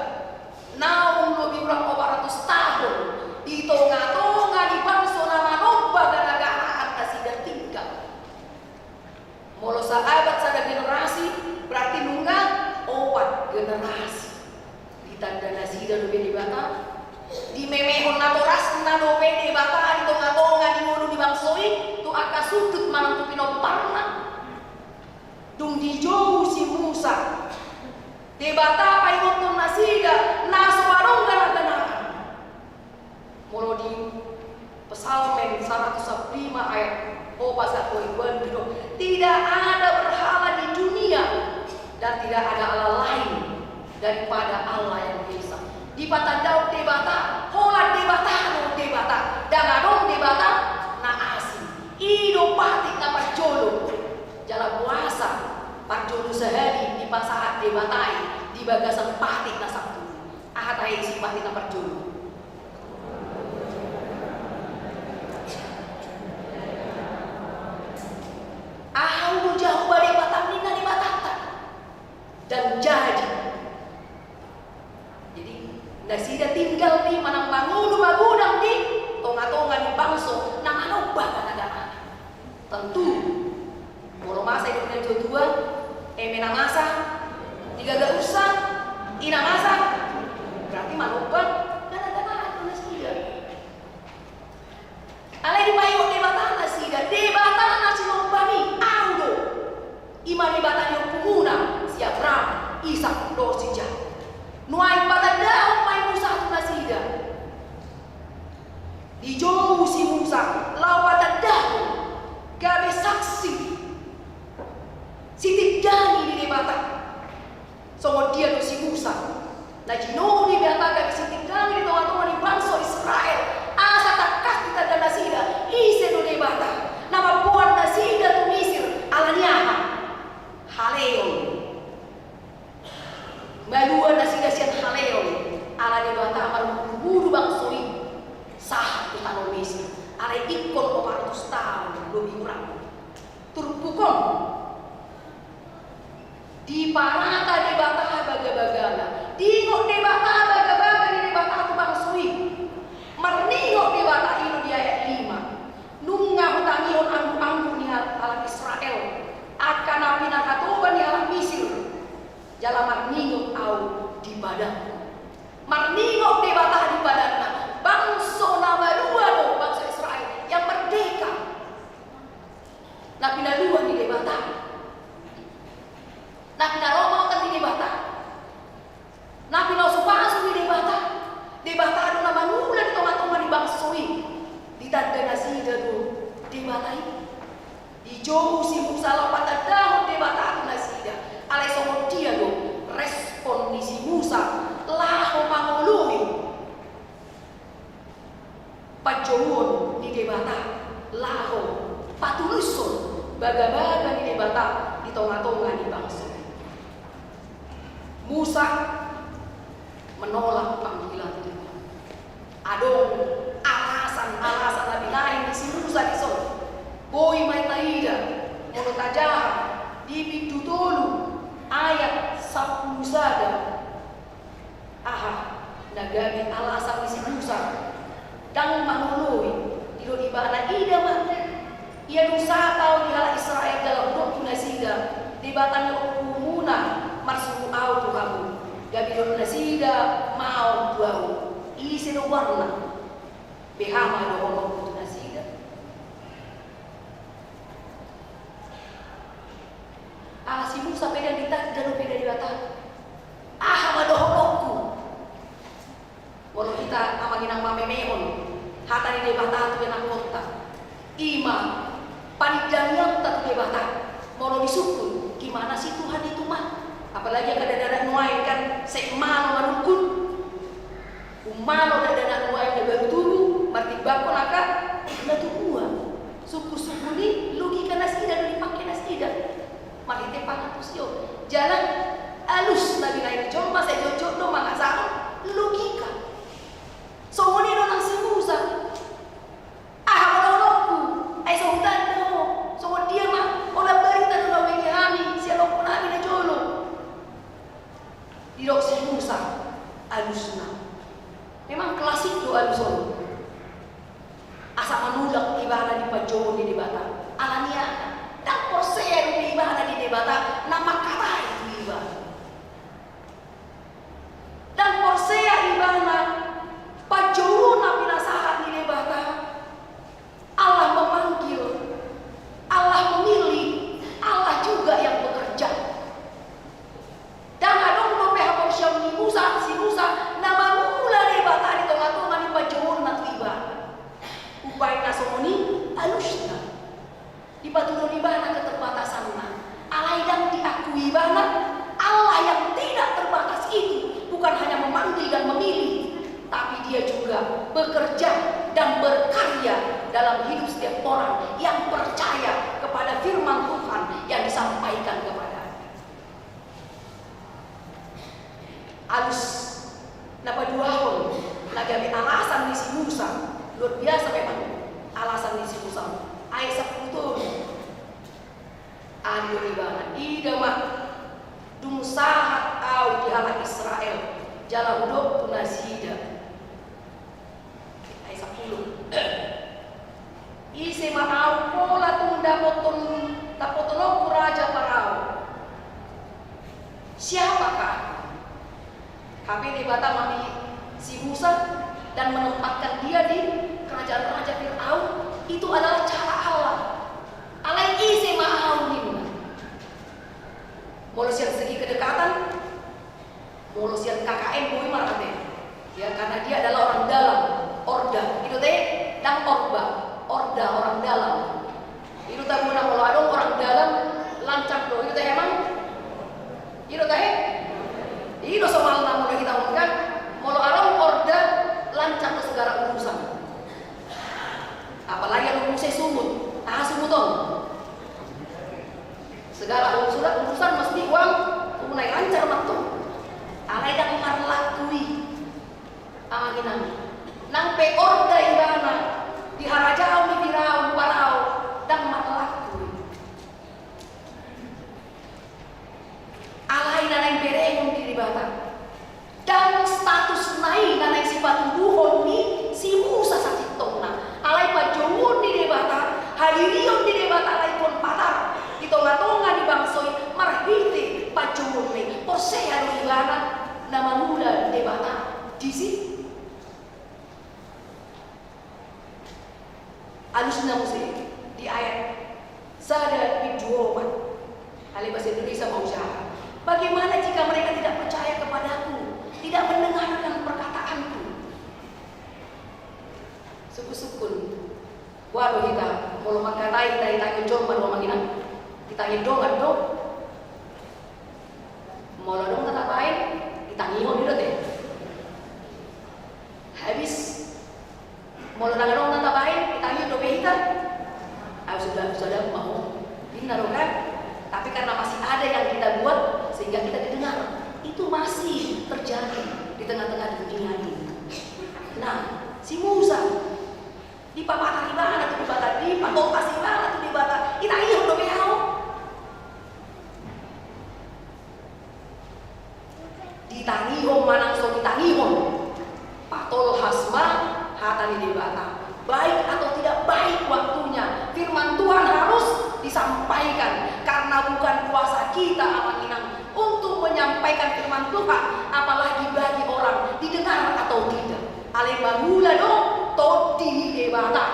naung lebih kurang 400 tahun di tonga-tonga di bangsa na manobba gana-ganaan nasida tinggal molo sahabat sada generasi berarti nunga 4 generasi di tanda nasida do debata di memehon natoras na do debata di tonga-tonga di mono di bangsoi tu aka sudut manang tu pinoparna dung di jauh si Musa debata paingoton nasida naswarong gana-ganaan molo di Psalmen 105 ayat pasal poin tidak ada berhala di dunia dan tidak ada Allah lain daripada Allah yang Esa di patandau debata hola debata no debata dangadong debata na asing ido pati na parjolo jala puasa parjolo sehari di pasahat debatai di bagasan pati na sabtu ahatai si pati na parjolo ahau jauh bade batang nina di batata dan jadi nasida tinggal di manang bangudu magudang di tonga-tonga di bangso nang anoba gana-ganaan tentu moro masa hidup dan jodoh mena masa tiga gak usah ina masa berarti manoba gana-ganaan nasida alai di payo debata nasida debata nasinobani audo ima debata yang pumuna si Abraham Ishak dosija nuai patandao mai Musa tu nasida di jauh si Musa lau patandao gabe saksi sitigani di debata so dia tu si Musa na jino di debata gabe sitigani di tonga-tonga di bangsa Israel asa takas kita dan nasida ise do debata nama puan nasida tu Mesir alaniaha haleon Malua nasida sian haleon ala debata amal buru bangsoi sah utano Mesir ala ikon 400 tahun lebih kurang turpukon di parata debata baga-bagana dingok debata baga-baga di debata tu bangsoi marningok debata ino di ayat 5 nunga hutangion anggu-anggu ni alam Israel akan api nakatoban di alam Mesir jalan marningok au di badan marningok debata di badanna bangsa nama dua do bangsa Israel yang merdeka na pinalua di debata na pinaroma utan di debata na pinausupasu di debata debata ado na manula di tonga-tonga di bangsoi di tanda nasida do debata ini di jauh si Musa lopata dahon debata ado nasida alai somon dia do respon di si Musa laho mangului pajouon di debata laho patuluson baga-baga di debata di tonga-tonga di bangsa Musa menolak panggilan Tuhan. Adong alasan Nabi lain si Musa di sana. Boy mai taida mono tajaha di pitutulu ayat 10 sada. Nagabi alasan si Musa dang manului di ibana ida mate. Ia nusa tau di hala Israel dalam doku nasida di batang umuna marsu au kamu. Gabi doku nasida mau tuau. Isi no warna behama do ono nasida. Si Musa pegang di tak dan pegang di batang. Madohokku. Walau kita amaginang mamemehon hata di debata tu yang kota. Ima panjangnya tak debata. Mau disukun gimana sih Tuhan itu mah? Apalagi kadang-kadang nuai kan sekmano manukun. Umano kadang-kadang nuai baru dulu marti bako naka na tuua. Suku-suku ni logika nasida dipakai nasida. Mari tepan sio. Jalan alus Nabi lain coba saya jojok do mangasahon logika. Somoni do nang si Musa. Monologku. Sohdan do. So dia mah ola berita do wengi hani si lo punami na jolo. Diro si Musa alusna. Memang klasik do aluson. Asa manulak ibana di pajono di bata. Alania dan porser di ibana di bata nama kata itu ibana. Dan porsea ibana pajuna pinasahan di debata. Allah memanggil, Allah memilih, Allah juga yang bekerja. Dan adong no peha porsia ni Musa, si Musa nama mula debata di tengah-tengah di pajuna ibana. Upaya nasomoni alusna di patulun ibana keterbatasanna. Allah yang diakui ibana, Allah yang tidak terbatas itu bukan hanya memanggil dan memilih, tapi dia juga bekerja dan berkarya dalam hidup setiap orang yang percaya kepada firman Tuhan yang disampaikan kepada alus napa duahon nagabi alasan misi Musa luar biasa memang alasan misi Musa ayat 10 tuh adi ibana ida mah dung sahat au di hala Israel jala udok tunasida ayat 10 isi ma'au pola tung dapotonoku raja Parao. Siapakah HP di bata mami si Musa dan menempatkan dia di kerajaan Raja Fir'aun? Itu adalah cara Allah. Allah isi ma'au ini molos yang segi kedekatan, molos yang KKN bui marate. Ya, karena dia adalah orang dalam, orda. Itu teh dan orda orang dalam. Itu teh guna kalau ada orang dalam lancang do. Itu teh emang. Itu teh. Itu soal nama kita ngomongkan, kalau ada orda lancang ke segala urusan. Apalagi yang urusan sumut, sumuton. Segala urusan mesti uang naik lancar waktu. Alai dak marlakui amanginan. Nang pe orda ibana di harajau ni Firaun Parao dan marlakui. Alai nanai bereng di bata. Dan status nai nanai sifat duhon ni si Musa sakitongna. Alai pajowun di debata, hadirion di debata alai pon patar. Di tonga-tonga di bangsoi marhiti pajowun ni. Posea di ibana nama muda debata di sini. Alusna musik di ayat sada bijuoman. Ahli bahasa Indonesia mau usaha. Bagaimana jika mereka tidak percaya kepadaku, tidak mendengarkan perkataanku? Suku-sukun. Waduh kita mau makatai kita jom pada manginan. Kita ngedong ado. Mau dong tetap lain, kita ngihon itu teh. Habis mau dong tetap lain, kita ngihon dope hitam. Sudah mau dinaruhkan. Tapi karena masih ada yang kita buat sehingga kita didengar. itu masih terjadi di tengah-tengah dunia ini. Nah, si Musa di papatan di mana tuh di bata di patokas di mana tuh di bata kita iya udah behau ditangihon manang so ditangihon patol hasma hatani di bata baik atau tidak baik waktunya firman Tuhan harus disampaikan karena bukan kuasa kita amanginang untuk menyampaikan firman Tuhan apalagi bagi orang didengar atau tidak alemagula dong todi debata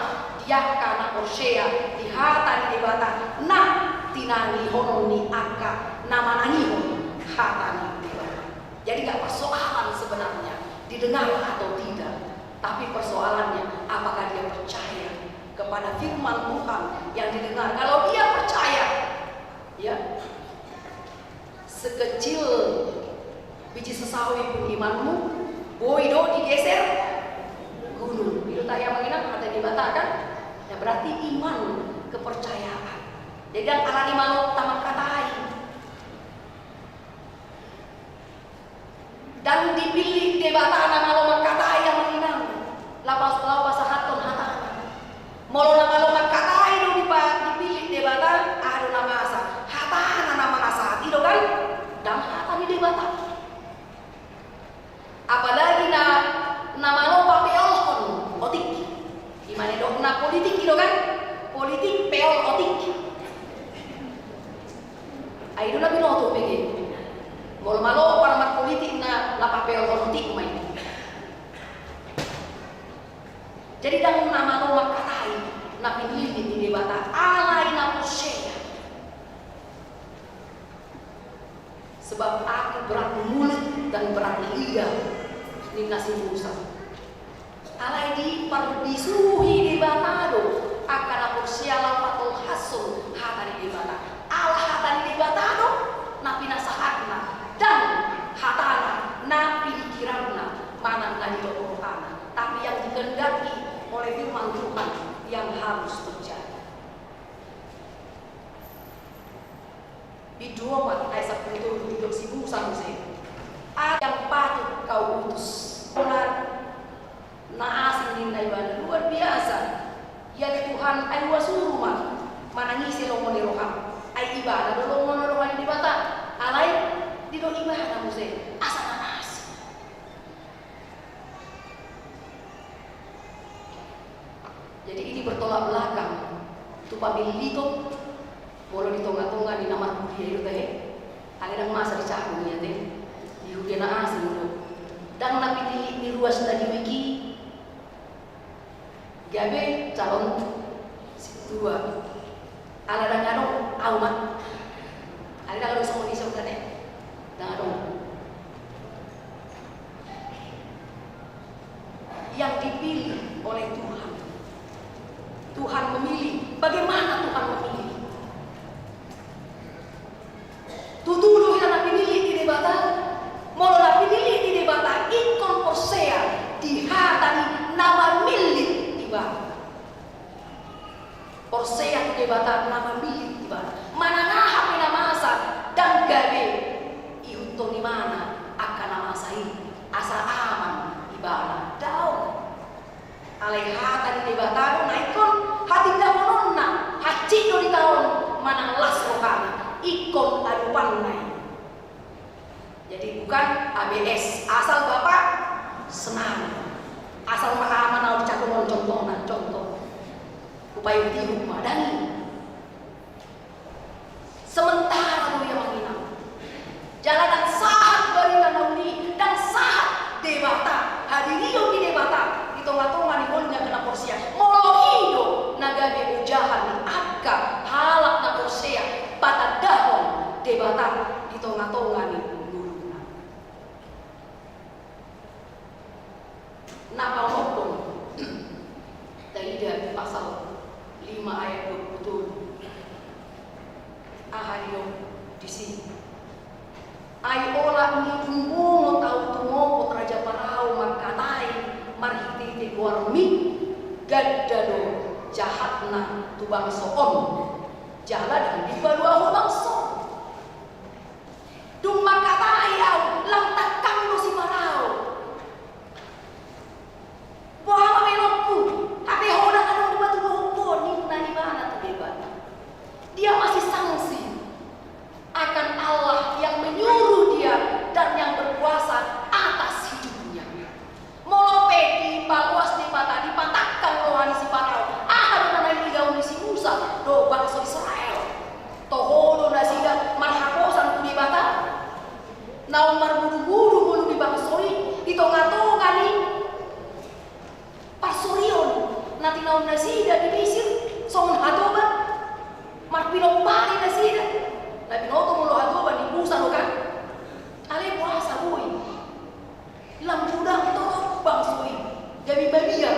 dia kana Hosea di hatani debata nah tinani hononi aka nama nangihon hatani debata. Jadi gak persoalan sebenarnya didengar atau tidak, tapi persoalannya apakah dia percaya kepada firman Tuhan yang didengar. Kalau dia percaya, ya sekecil biji sesawi pun imanmu, boido digeser gunung. Itu tak yang menginap ada dibatakan, ya berarti iman kepercayaan. Jadi dan ala di malu tamat katai dan dipilih debata nama lomat katai yang menginap. Lapas bahasa haton hatana. Molo nama lomat katai do dipilih debata ada nama asa hatana nama asa itu kan dan hata di debata. Apalagi nama lopa peol otik. Di mana dok na politik itu kan politik peol otik. Ayo na binoto pegi. Malo para politik na lapapel politik main. Jadi dalam nama lo makatai na pinili di debata alai na Hosea. Sebab aku berat mulut dan berat lidah ni nasi Musa. Alai disuhi debata do akan Hosea lapatul hasun hata di debata. Al hata di debata do na pinasahatna dan hatana na pikiranna mana ngadi Qur'an tapi yang dikehendaki oleh firman Tuhan yang harus terjadi. Di 2 ayat 10 duduk si Musa yang patut kau utus na asing nindai bana luar biasa ya Tuhan ay wasuru mana ngisi lomoni roham ay ibadah lomoni roham di bata alai di do ibadah musik asa nanas. Jadi ini bertolak belakang tu pabilito bolo di tonga-tonga di nama dia itu teh ada masa dicakung ya teh di hudena asing itu dan napi di ruas tadi wiki gabe calon dua ala dan ngado aumat ada kalau semua di sana teh yang dipilih oleh Tuhan. Tuhan memilih. Bagaimana Tuhan memilih? Tutuduh yang pilih di debata, mau pilih di debata ikon Hosea dihatani nama milik ibadah. Hosea di debata nama milik ibadah. Mana ngahap nama asa dan gabe di mana akan nama saya asa aman ibadah daun alehata di debataro naikon hati damononna hacido di tahun mana las rohana ikon adupan naik. Jadi bukan ABS asal bapak senang asal pahaman au dicakup contoh upaya di rumah dan sementara lu yang menginap jalanan saat berikan nauni dan saat debata hadirio di debata di tonga-tonga di bolnya kena Hosea molohido nagabe ujahan ni akka halak na Hosea pada dahon debata di tonga-tonga ni guluna napa ngomong dari dia pasal 5 ayat 20 ahario di sini ay ola ni tumungo tau tumopo raja parao magkatay marhiti guarmi gaddado jahatna tu bangsoon jalan di baru ako bangso dung magkatay aw sida di Mesir, songon hatoba, marpinong pari na sida, na binoto mo lo hatoba ni Musa lo kan, ale puasa boy, lampudang to bangsoi, gabi babia,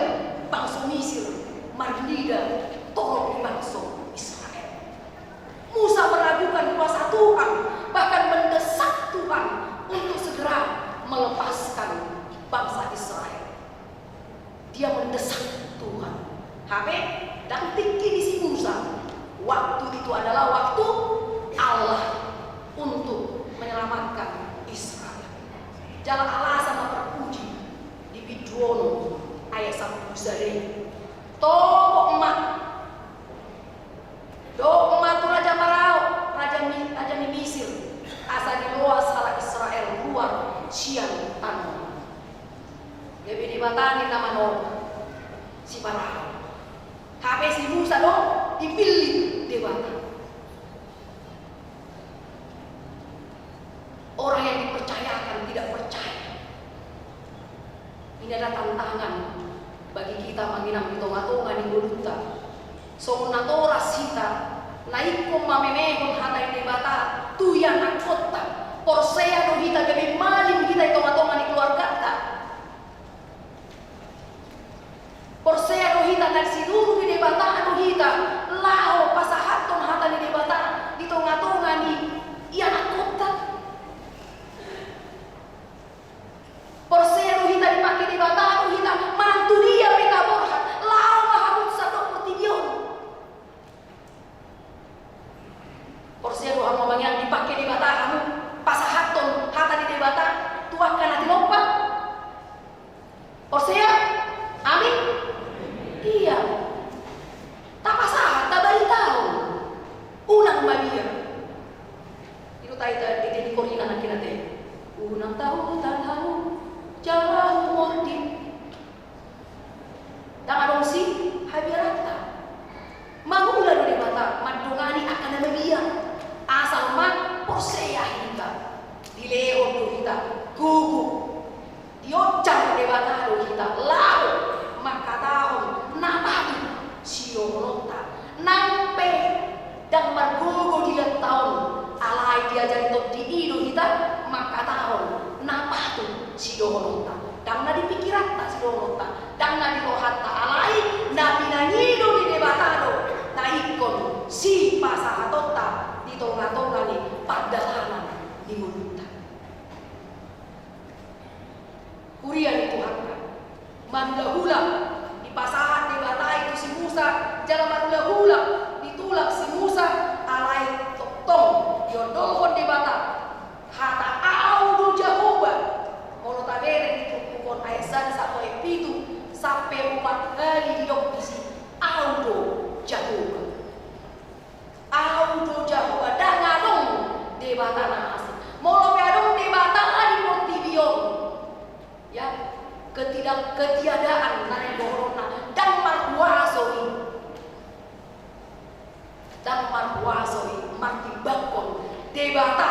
bangso Mesir, marnida, tolong bangso Israel. Musa meragukan kuasa Tuhan, bahkan mendesak Tuhan untuk segera melepaskan bangsa Israel. Dia mendesak Tuhan. Habe dan tinggi di si Musa. Waktu itu adalah waktu Allah untuk menyelamatkan Israel. Jangan alasan terpuji di Bidwono ayat 1 Zare. Tobo emak. Do emak tu Raja Farao, Raja Mesir. Asa di luar salah Israel luar siang tanah. Dia dibatani nama Norma si Farao. HP si Musa dong dipilih debata. Orang yang dipercayakan tidak percaya. Ini adalah tantangan bagi kita manginam di tonga-tonga di Goluta. So natora sita naik mamemehon hatai debata tu yang akota porsea no hita gabi malim kita di tonga-tonga di keluarga ta. Porsea no hita dari siduru di debata no hita lao pasahaton hata di debata di tonga-tonga ni yang akota. Porsea no hita dipakai debata no hita mantu dia mereka borhat lao mahabut sadok pertibion. Porsea no hama yang dipakai debata kamu pasahaton hata di debata tuakan hati lompa. Porsea amin. Iya. Tak pasahat, tak balik tahu. Unang mabia. Itu tayo di Korea anak kita teh. Unang tahu tan halu jauh mordi. Dan adong si habirata. Mangula do di bata madungani akan mabia. Asal mak Porsea hita. Dileo do hita. Gugu. Diocang di bata do hita. Lao makatahon napati siolota nampe dan margogo dia tahun alai diajari tot di ido kita makatahon napatu siolota dan na dipikiran tak siolota dan na dirohata alai nabi nanyido di debatado na ikon si pasahatota di tonga-tonga ni padalanan di Goluta. Kurian itu hakna mandahula di pasahan di batai itu si Musa jalan mandahula ditulak si Musa alai tong yodolhon di bata hata audu Jehovah mono tabere di tukun ayat sampai pitu sampai 4 kali diok di si audu Jehovah dan ngadong di bata nahas mono ngadong di bata di Pontibion ya ketiadaan nari corona dan marhuasoi mati bakon debata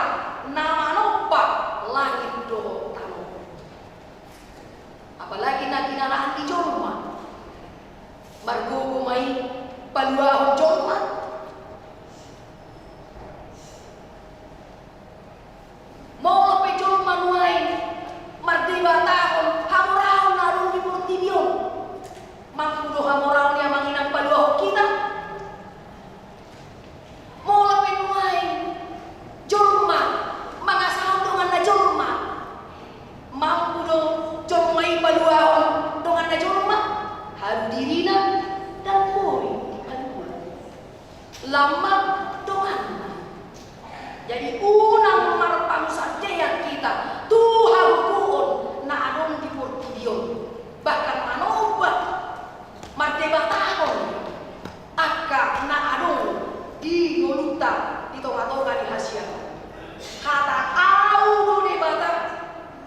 nama nopa langit do tano apalagi naginaraan di Jolma margogo mai paluahon Jolma mau pe Jolma nuai mardebatahon hamorahon narung di Portibion mangkudo hamorahon yang manginang paluahon kita mau lepen nuai Jolma mangasahon dengan na Jolma mangkudo Jolmai paluahon dengan na Jolma hadirina dan boy di paluahon lama doang jadi unang marpang sadean kita Tuhan kuon na anong di Portibion bahkan manobat mardebatahon akka na anong di Goluta di tonga-tonga di Asia kata audu debata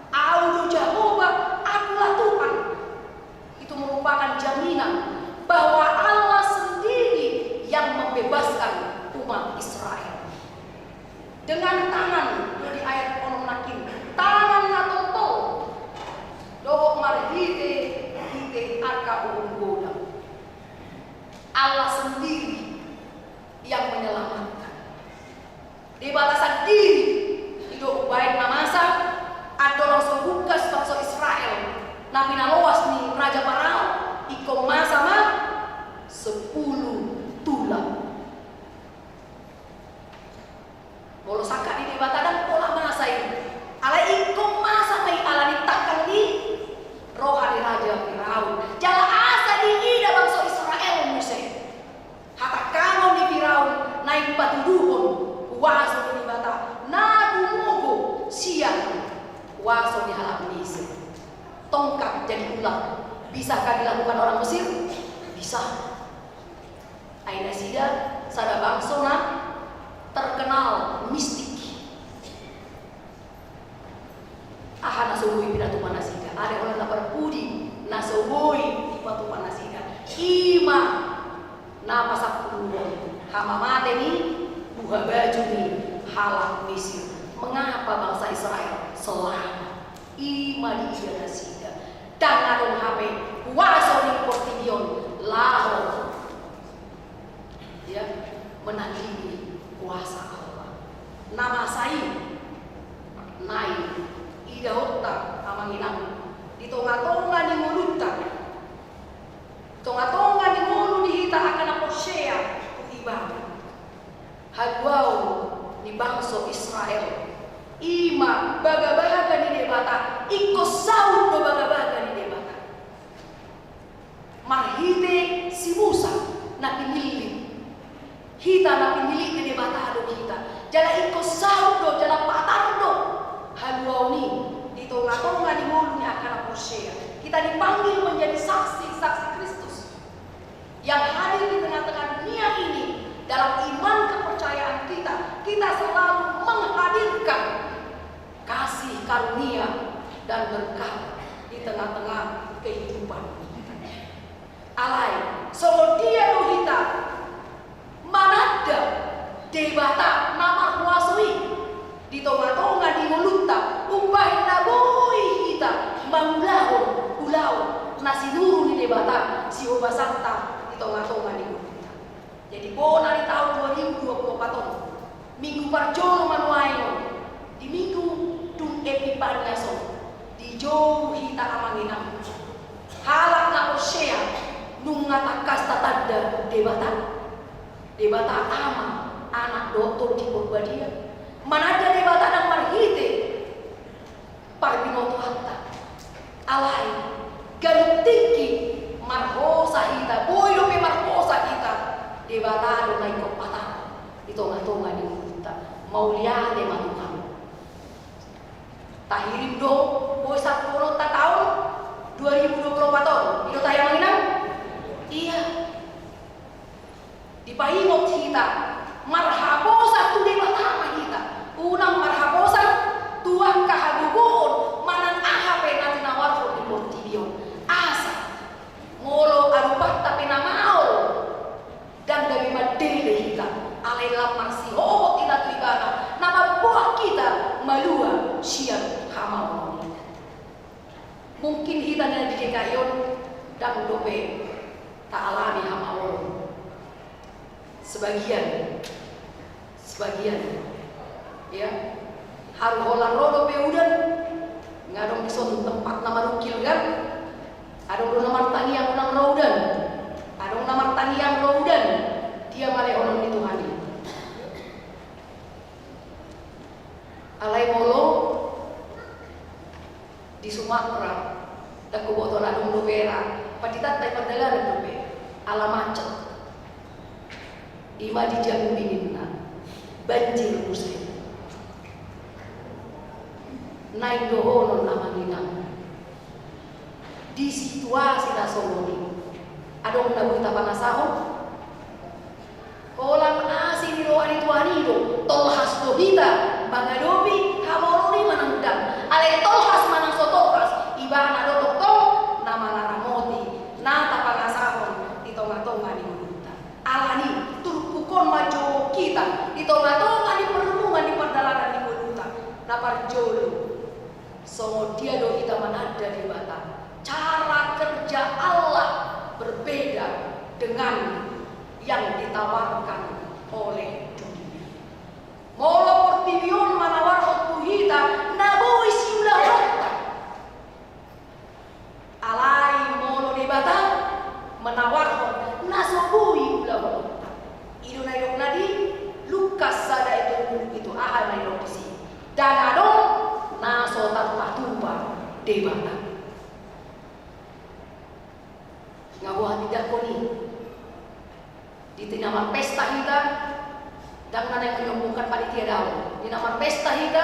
audu Jehovah akulah Tuhan itu merupakan jaminan bahwa Allah sendiri yang membebaskan umat Israel dengan tangan di ayat onom nakin tangan natoto dohok marhite hite aka urung godang Allah sendiri yang menyelamatkan. Di batasan diri hidup baik namasa adorong sebukas bangsa Israel. Nabi naloas ni Raja Parao ikom masa 10 tulang. Bolo saka di debata dan pola masa ini. Ala ikom masa mai ala ditakkan di rohani Raja Firaun. Jala asa di ida bangsa Israel Musa. Hata kamu di Firaun naik batu duhun kuasa di debata. Nadu mogo siang kuasa di halam Mesir. Tongkat jadi ulang. Bisakah dilakukan orang Mesir? Bisa. Aina sida sada bangsona terkenal mistik. Aha nasogoi pinatu panasida. Ada orang tak berpudi nasogoi di patu panasida. Ima napasak puluh. Hama mate ni buha baju ni halang Mesir. Mengapa bangsa Israel selamat? Ima di nasida. Dan adon HP kuasa di Portigion lahor. Ya, menandingi kuasa Allah. Nama saya naik ida hotta amanginang di tonga-tonga di mulutta. Tonga-tonga di mulu di hita akan aposhea ibadah. Haguau di bangsa Israel. Ima baga-baga di debata. Iko saud do baga-baga di debata. Marhite si Musa na pinili. Hita na pinili ke debatado kita. Jala iko saudo, jala patardo. Haluau ni di tonga-tonga di mulu ni akan aposhea. Kita dipanggil menjadi saksi-saksi Kristus yang hadir di tengah-tengah dunia ini. Dalam iman kepercayaan kita, kita selalu menghadirkan kasih karunia dan berkat di tengah-tengah kehidupan kita. Alai, so dia dohita manada debata nama kuasui di tonga-tonga di mulutta umbahin naboi kita manglahon ulau nasi nuru di debata si oba santa di tonga-tonga di mulutta. Jadi bona di tahun 2024 minggu parjono manuaino di minggu dung epipania so di jauh hita amanginam halak na oshea nungata kasta tanda debata ama anak doktor di Purbadia manada debata dan marhite parbinoto hatta alai galup tinggi marhosa hita boyo pe marhosa kita debata do naik kopata di tonga-tonga di mulutta mauliane matuhan tahirim do boy 10 tahun 2024 tahun itu tayang inang iya dipahingot kita marhabosa tu debata kita unang marhabosa tuang kahagugon manan ahape natin nawar di Portigion asa molo arupat tapi namaol dan dari madele kita alai lamar si hohot ina tuibana nama buah kita malua siap hamau mungkin kita dari DKIon dan dope tak alami hamau sebagian ya haru holan rodo pe udan ngadong dison tempat nama rukil kan adong do namar tani yang unang rodan adong namar tani yang rodan dia male orang di Tuhan alai molo di Sumatera dan kuboton adong do pera patitat tay padalaran do pe ala macet ima di Jambi banjir muslim naik dohonon amanginang di situasi nasoni adong nabuta pangasahon kolam asin roani tuanido tolhas dohita bagadobi hamoroni manangdang ale tolhas manang sotokas ibana dotokong nama naramoti nata pangasahon di tonga-tonga di mulutta alani turpukon majo kita di tonga-tonga di perlungan di perdalanan di mulutta naparjolo songo dia do kita manada di bata cara kerja Allah berbeda dengan yang ditawarkan oleh dunia. Molo portibion manawar otuhita nabui siulah rotta. Alai molo debata menawar nasobui ulah rotta. Idu nayok nadi Lukas sada itu ahal nayok di sini. Dan adon naso tanpa tuba debata. Ngabuah tidak koni di tinaman pesta kita dan mana yang menyambungkan panitia daun di nama pesta kita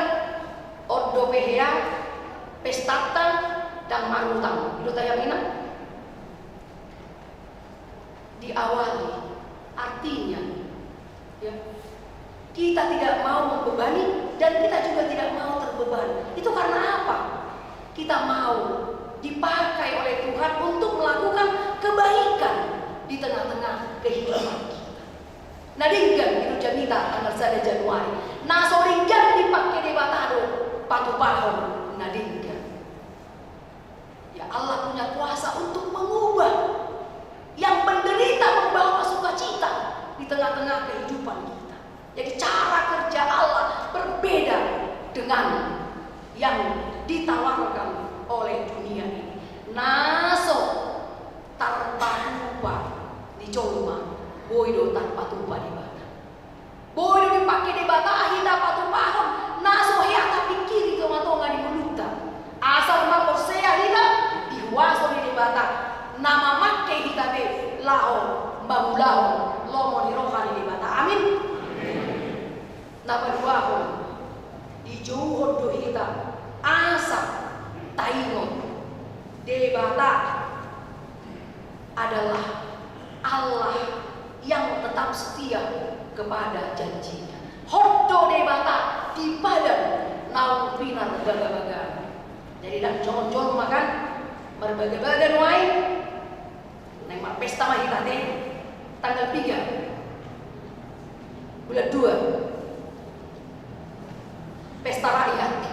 odo pehea pestata dan marutang itu tayang ina diawali artinya ya kita tidak mau membebani dan kita juga tidak mau terbebani. Itu karena apa? Kita mau dipakai oleh Tuhan untuk melakukan kebaikan di tengah-tengah kehidupan kita. Nah, dinggan itu janita tanggal 1 Januari. Nah, soringgan dipakai di batado patu pahon. Nah, dinggan. Ya Allah punya kuasa untuk mengubah yang menderita membawa sukacita di tengah-tengah kehidupan kita. Jadi cara kerja Allah berbeda dengan yang ditawarkan oleh dunia ini. Naso tanpa lupa dicolma, boido tanpa tupa di bata. Boido dipakai di bata ahida patu pahon. Naso hiata pikiri kematonga di muluta. Asal makosea hida ihwaso di bata. Nama makke hita be lao mbamulao lomo di rohani di bata. Amin. Nama dua hon dijauh do hita asa taingon debata adalah Allah yang tetap setia kepada janjinya. Hoddo debata di badan naung pinar baga-baga. Jadi dan jongon makan berbaga-baga nuai neng pesta mah kita teh tanggal 3 bulan 2 pesta rakyat.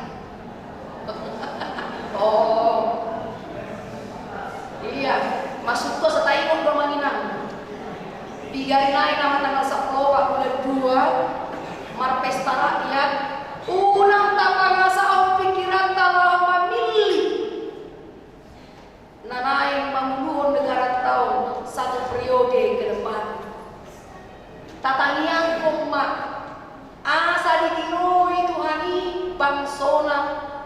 Oh iya, masuk ke setaikon Romanginang. Bigari naik nama tanggal 10 bulan 2 mar pesta rakyat. Unang tapangasa au pikiran talau mamili. Nanaing mamuluhon negara tahun 1 periode ke depan. Tatangian koma asa ditinoi Tuhani bangsona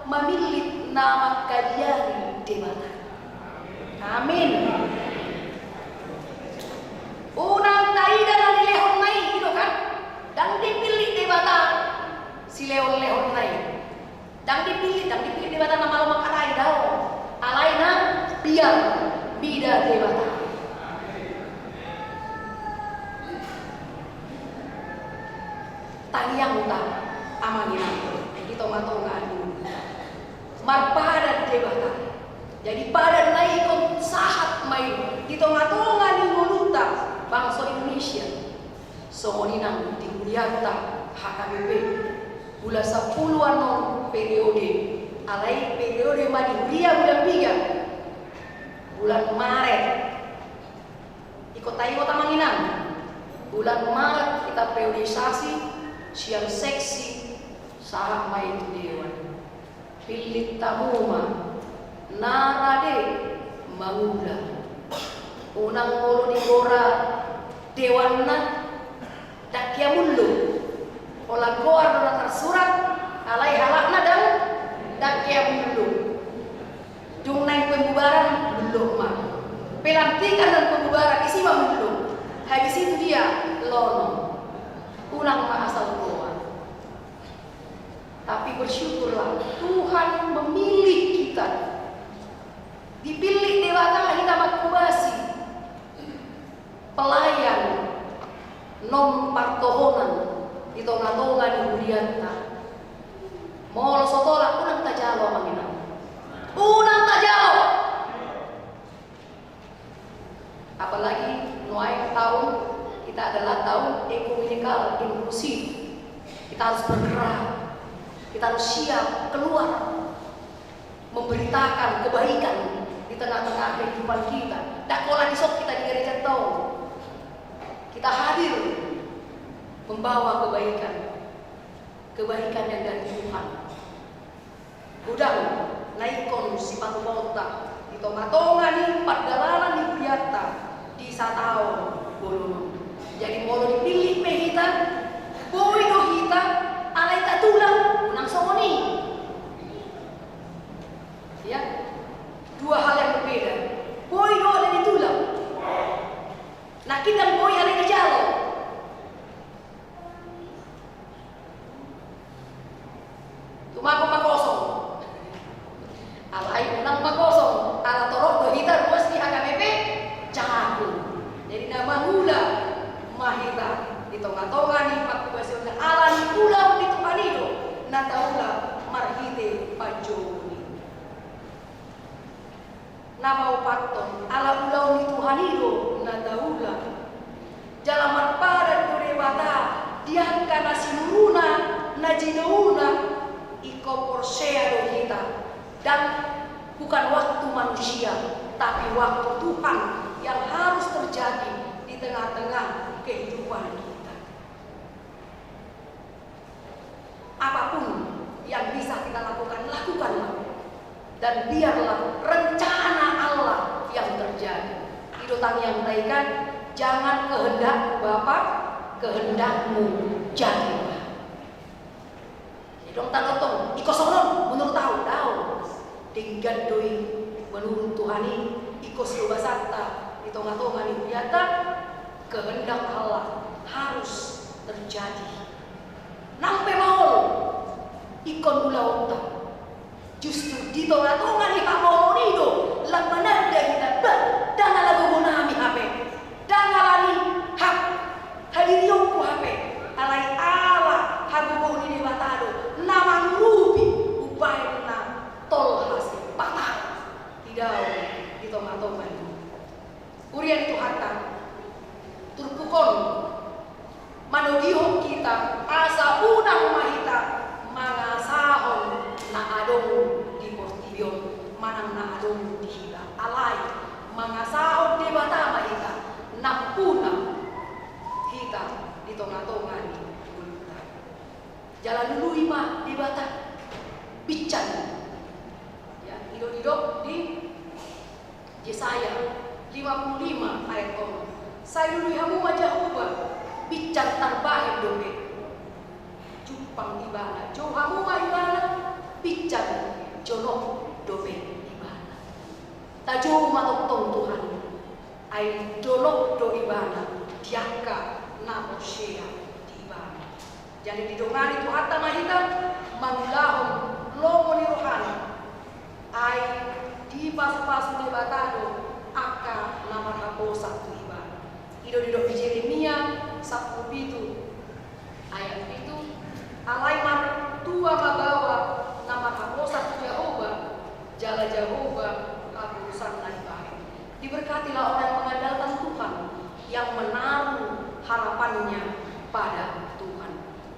memilit nama kalian debata. Amin. Unang taida dan lehon nai gitu kan. Dan dipilih debata si lehon nai. Dan dipilih debata nama lama alai dao. Alaina biar bida debata. Taliang utang amangina kita matongan marpadan debata. Jadi padan naikon sahat main kita matongan di muluta bangsa Indonesia. Somoninang dikuliata HKBP bulan 10-an periode alai periode madihuria bulan 3 bulan Maret ikotai kota Manginang bulan Maret kita periodisasi siang seksi saham main dewan pilih tamuma narade mangula unang molo di gora dewanna dakia mulu olah goar dona tersurat alai halakna dan dakia mulu dung naik pembubaran belum mah pelantikan dan pembubaran isi mah belum habis itu dia lono ulang mah asal keluar. Tapi bersyukurlah Tuhan memilih kita. Dipilih dewata kita makubasi pelayan non partohonan di tonga-tonga di Budianta. Molo sotola unang tajalo mangina. Unang tajalo. Apalagi nuai tahun kita adalah tahun ekonomikal inklusif. Kita harus bergerak, kita harus siap keluar memberitakan kebaikan di tengah-tengah kehidupan kita. Tak kolah disok kita di gereja tahu. Kita kita hadir membawa kebaikan yang dari Tuhan. Udang naikon si patubota di tomatongan pagdalanan di Buyata di Satao bolong. Jadi molo dipilih mehita, boy dohita, alay tatulang unang songoni. Ya, dua hal yang berbeda. Boy do alay ditulang. Nah kita boy alay di jalo. Tumako makosong. Alay unang makosong. Ala torok dohita ruas di HKBP jago. Jadi nama hula mahita di tonga-tonga ni pakubasyon na ala ni ulam di tukanino na taula marhite pajoni. Nama upaton ala ulam ni tuhanino na taula jalaman padan durebata diangka na sinuruna na jinauna iko porsea dohita dan bukan waktu manusia tapi waktu Tuhan yang harus terjadi di tengah-tengah kehidupan kita. Apapun yang bisa kita lakukan, lakukanlah. Dan biarlah rencana Allah yang terjadi. Idotang yang taikan, jangan kehendak Bapa, kehendakmu jadilah. Idong tanotong, ikosonon menurut tahu. Tinggal doi menurut Tuhani, ikos lubasanta. Tonga-tonga ni Buyata, kehendak Allah harus terjadi. Nampe maol ikon ulaota. Justru di tonga-tonga ni hamol nido lang mananda kita danga lagu monami hape. Danga lani hak hadiriyong ku hape. Alay ala hagubo ni debatado namang rupi upay na tolhas patah. Tidak di tonga-tonga ni Urian itu harta turpukon manugihong kita asa unang mahita mangasahon na adong di portibyon manang na adong di hila alay mangasahon di bata mahita napuna hita di tonga-tonga ni ulta jalan dulu ima di bata bican ya idok-idok di Yesaya 55 ayat 0. Saya dulu hamu wajah ubah bicar terbaik dobe. Jupang ibana. Jo hamu ibana bicar jonok dobe ibana. Tajo matotong Tuhan. Ai jonok do ibana diangka namo shea di ibana. Jadi didongari Tuhan tamahita mangulahom lomo ni rohana. Ai di pas-pas ni batado aka nama haposa tu iba. Ido di Jeremia 10 ayat itu alai mar tua mabawa nama haposa tu Yehova jala Yehova haposa naibai. Diberkatilah orang yang mengandalkan Tuhan yang menaruh harapannya pada Tuhan.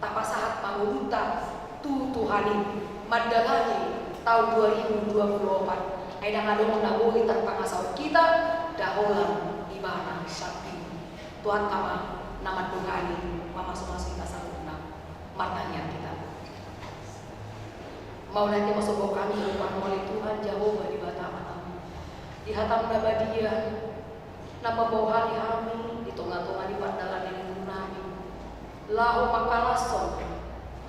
Tapasahat panguruta tu Tuhani madalani tahun 2024. Aida ngadong nabuli tanpa ngasau kita daholang ibana sakti Tuhan kama nama dungani mama masuk kita sempurna matanya kita mau nanti masuk kami lupa oleh Tuhan Jehovah di bata matamu di hatam nabadia nama bawah hari kami di tonga-tonga di pandalan yang nunami lahu makalason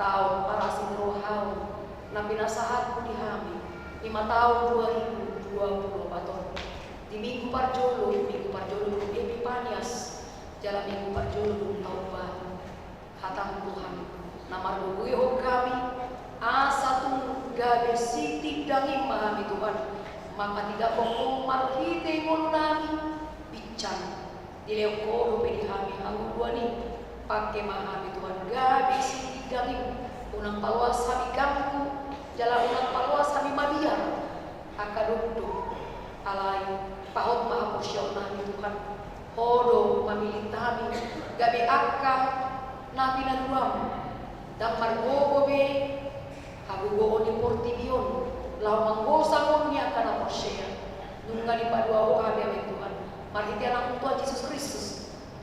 tau parasin rohau nabi nasahatku di kami 5 tahun 2024 di minggu parjolo Epipanias jalan minggu parjolo tahun baru hatam Tuhan nama doguyo kami asa tu gabe siti dangin mahami Tuhan maka tidak pengomar hite ngonami bican dileko dope di kami anggu dua ni pakai mahami Tuhan gabe siti dangin unang paluas kami ganggu jalan unang paluas kami madian akadudu alai pahot mahapusyaw namin Tuhan hodo mamilitami gabi akka nabi naduam dan margogobe hagugoon ni portibyon lau manggosangon niya ka na porsya nung nga di padua ho kami amin Tuhan marhiti anak Tuhan Yesus Kristus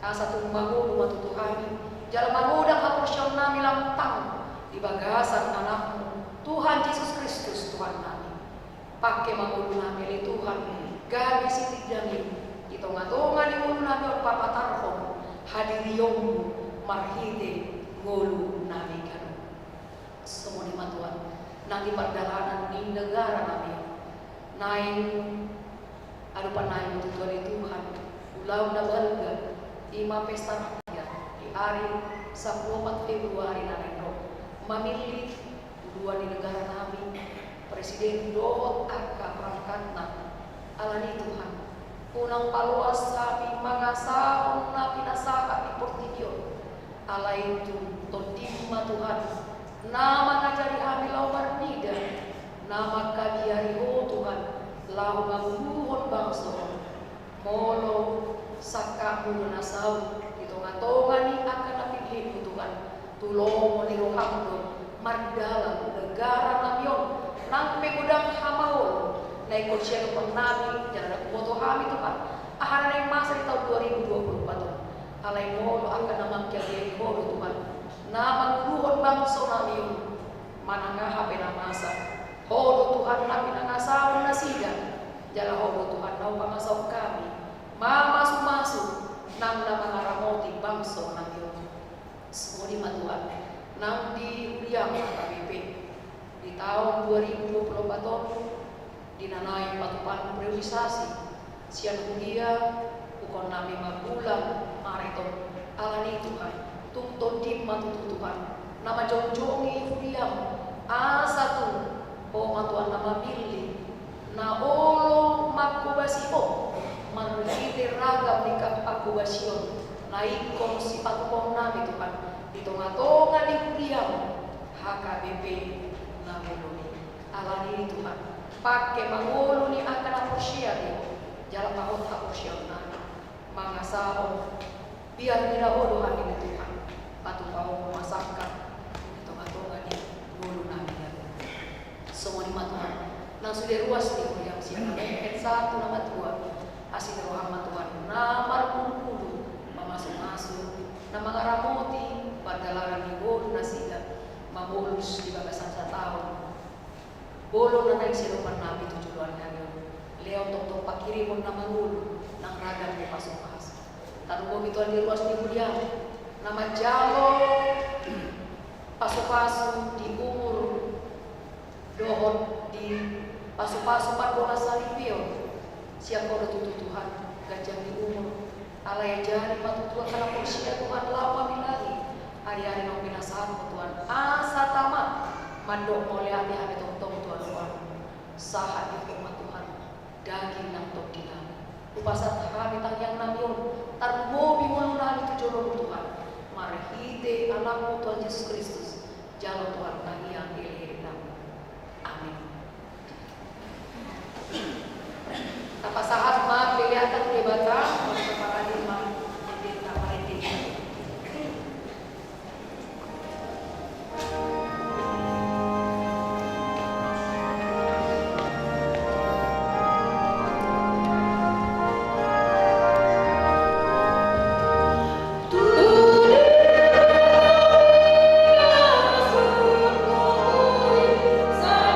asa tumbago lumatu Tuhani jalan mangudang hapursyam nami lamtang di bagasan anakmu Tuhan Yesus Kristus Tuhan nami pakai mangulu nami le Tuhan gabi sitik jamin itonga-tonga di mulu nami or papatarhon hadiriyong marhide ngulu nami kan semua ni Tuhan nang di perdalanan di negara nami naik adupan naik untuk Tuhan ulau na balga ima pesta rakyat di hari 14 Februari nanendo memilih dua di negara nami presiden dohot akka perangkatna alani Tuhan unang paluas sabi mangasahon na pinasaka di Portillo ala itu tondimma Tuhan nama ngajari ami lau marnida nama kabiari ho Tuhan lau nganguluhon bangsa molo saka mulu nasau tonga ni akan napilih Tuhan tulong ni rohamdo mardalan negara namion nang pegudang hamaul na ikut siya ng namin jalan boto kami Tuhan ahara na yung masa di tahun 2024 alay mo akan naman kaya mo Tuhan na magluhon bangsa namin manangahapi na masa hodo Tuhan na pinangasawan na sigan jalan hodo Tuhan na pangasaw kami mamasuk-masuk nang namangaramoti bangsa namin semua di Tuhan nang di Uriang KBP di tahun 2024 dinanay patupan priorisasi siang dia ukon nami magulang mariton alani Tuhan tungton di matututuhan nama jongjongi Uriang asatu o matuan nama pilih na olo makubasio manrite ragam ni kapakubasyon na ikon si patupong nami Tuhan di tonga-tonga di Uriang HKBP na muluni alani Tuhan pakai mangulo ni akan aporsiya di jalan mahot aporsiya na mga sahon biar minahodo kami ni Tuhan patupang masakan tonga-tonga ni ngulo namin semua ni Tuhan nang sudah ruas ni Uriang siya satu nama Tuhan asin rohama Tuhan na marpulupulo mamasuk-masuk na mga ramoti pagdalaran ni Golo na sila mamulus di bagasan sa taon bolo na nagsirupan namin tujuan namin leon tong pakirimon na mangulo ng ragam ni pasok-pasok tanong mo ito ang niluwas ni Uriang na madyalo pasok-pasok di umur dohon di pasok-pasok padonga sa lipion siya ko natututuhan gajang di umur alay jari patutuhan karena siya Tuhan lawa milari hari-hari ng pinasahan mo Tuhan asa tama mandok mo lihat hati tong-tong Tuhan sahat di firman Tuhan daging ng togdinan upasat kami tangyang namyon tarmo bimulong na itu jolong Tuhan marhite anakmu Tuhan Yesus Kristus jalo Tuhan tangyang ilihir namin amin. Tapasahat ma kelihatan di bata berpakaian ma jadi tak meredi. Sama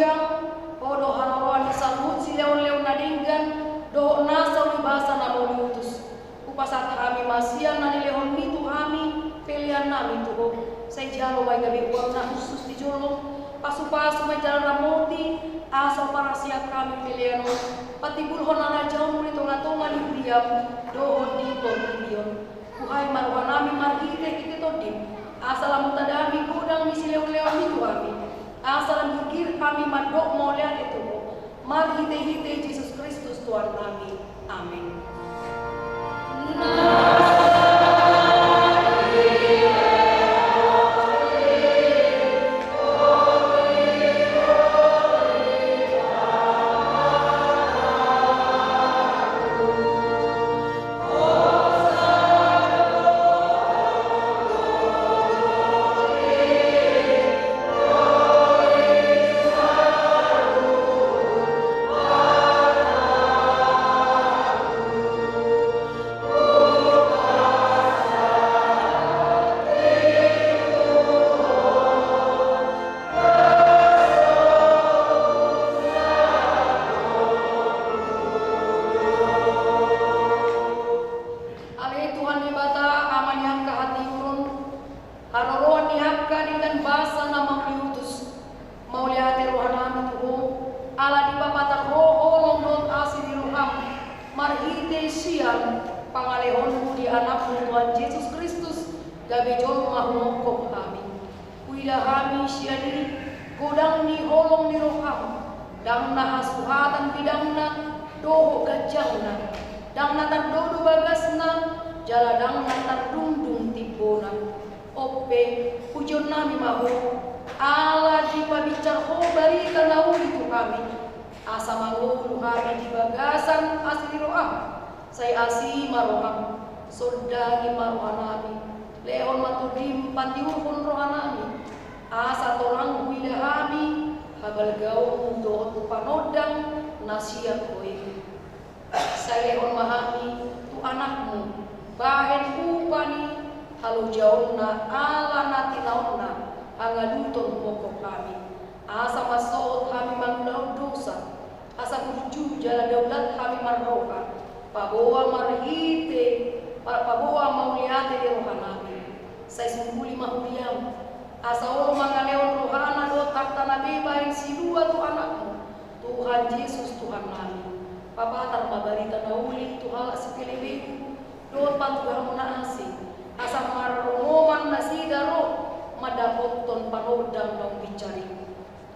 gijang odo harawan disambut si leon-leon nadinggan do nasa ulibasa na mau diutus upasat kami masian nani leon itu kami pilihan nami tuh saya jalo may gabi uang na khusus di jolong pasu-pasu may jalan ramoti asal para siap kami pilihan pati bulhon na jauh muli tonga-tonga libriam do di pemilion kuhai marwa nami marhite kita todim asal mutadami gudang misi leon-leon itu kami asal mikir kami mandok mau lihat itu marhite-hite Yesus Kristus Tuhan kami amin. Pangalehonmu di anakmu Tuhan Yesus Kristus gabe jolo mahmokok kami kuida kami siani godang ni holong ni roham dangna hasuhatan bidangna doho gajangna dangna tardodo bagasna jala dangna tardundung tibona ope pujon nami mahu ala di pabicar ho barita nauli tu kami asa mangulu kami di bagasan asli roham saya asi maroham soldagi marohanami leon matudim patiurkon rohanami asa torang wilahami habal gau untuk panodang nasiat koi saya leon mahami tu anakmu bahen upani halu jauna ala nati nauna angaduton pokok kami asa masot kami mangdaud dosa asa kuju jala daulat kami marroha paboa marhite paboa mauliate di rohanami saya sembuli mahuliam asal mangaleon rohana do takta beba yang sidua tu anakmu Tuhan Yesus Tuhan nami papatar mabarita nauli Tuhan sepelebeku do pantuhan munasi asal marromoman nasidaro madapoton panodang dong bicari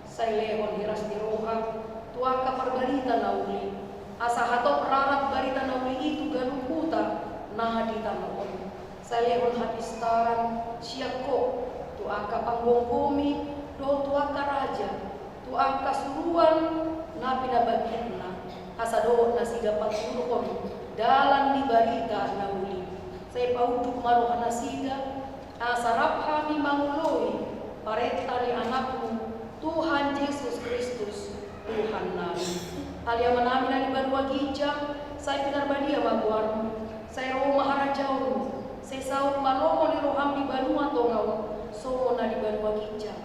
saya lehon hiras di roha tuaka perbarita nauli asa hatop rarat barita nauli itu ganukuta na di tanahon saya lehon hapistaran siako tu angka panggung bumi do tu angka raja tu angka suruan na pinabagianna asa do nasi dapat surukon dalam di barita nauli saya pauduk maruh nasida asa raphami manguloi paretari anakmu Tuhan Yesus Kristus Tuhan nami alia manami na dibanua gijang saya pinar badia maguarmu saya roh maharajamu saya saut malomo ni roham di banua tongau so na dibanua gijang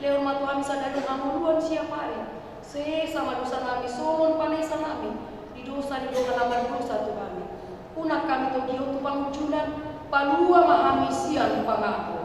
leon matu kami sadar amuluan siapa saya sama dosa nami solon panesa nami di dosa naman dosa tu kami unak kami to giyo tu pangujunan palua mahamisian pangako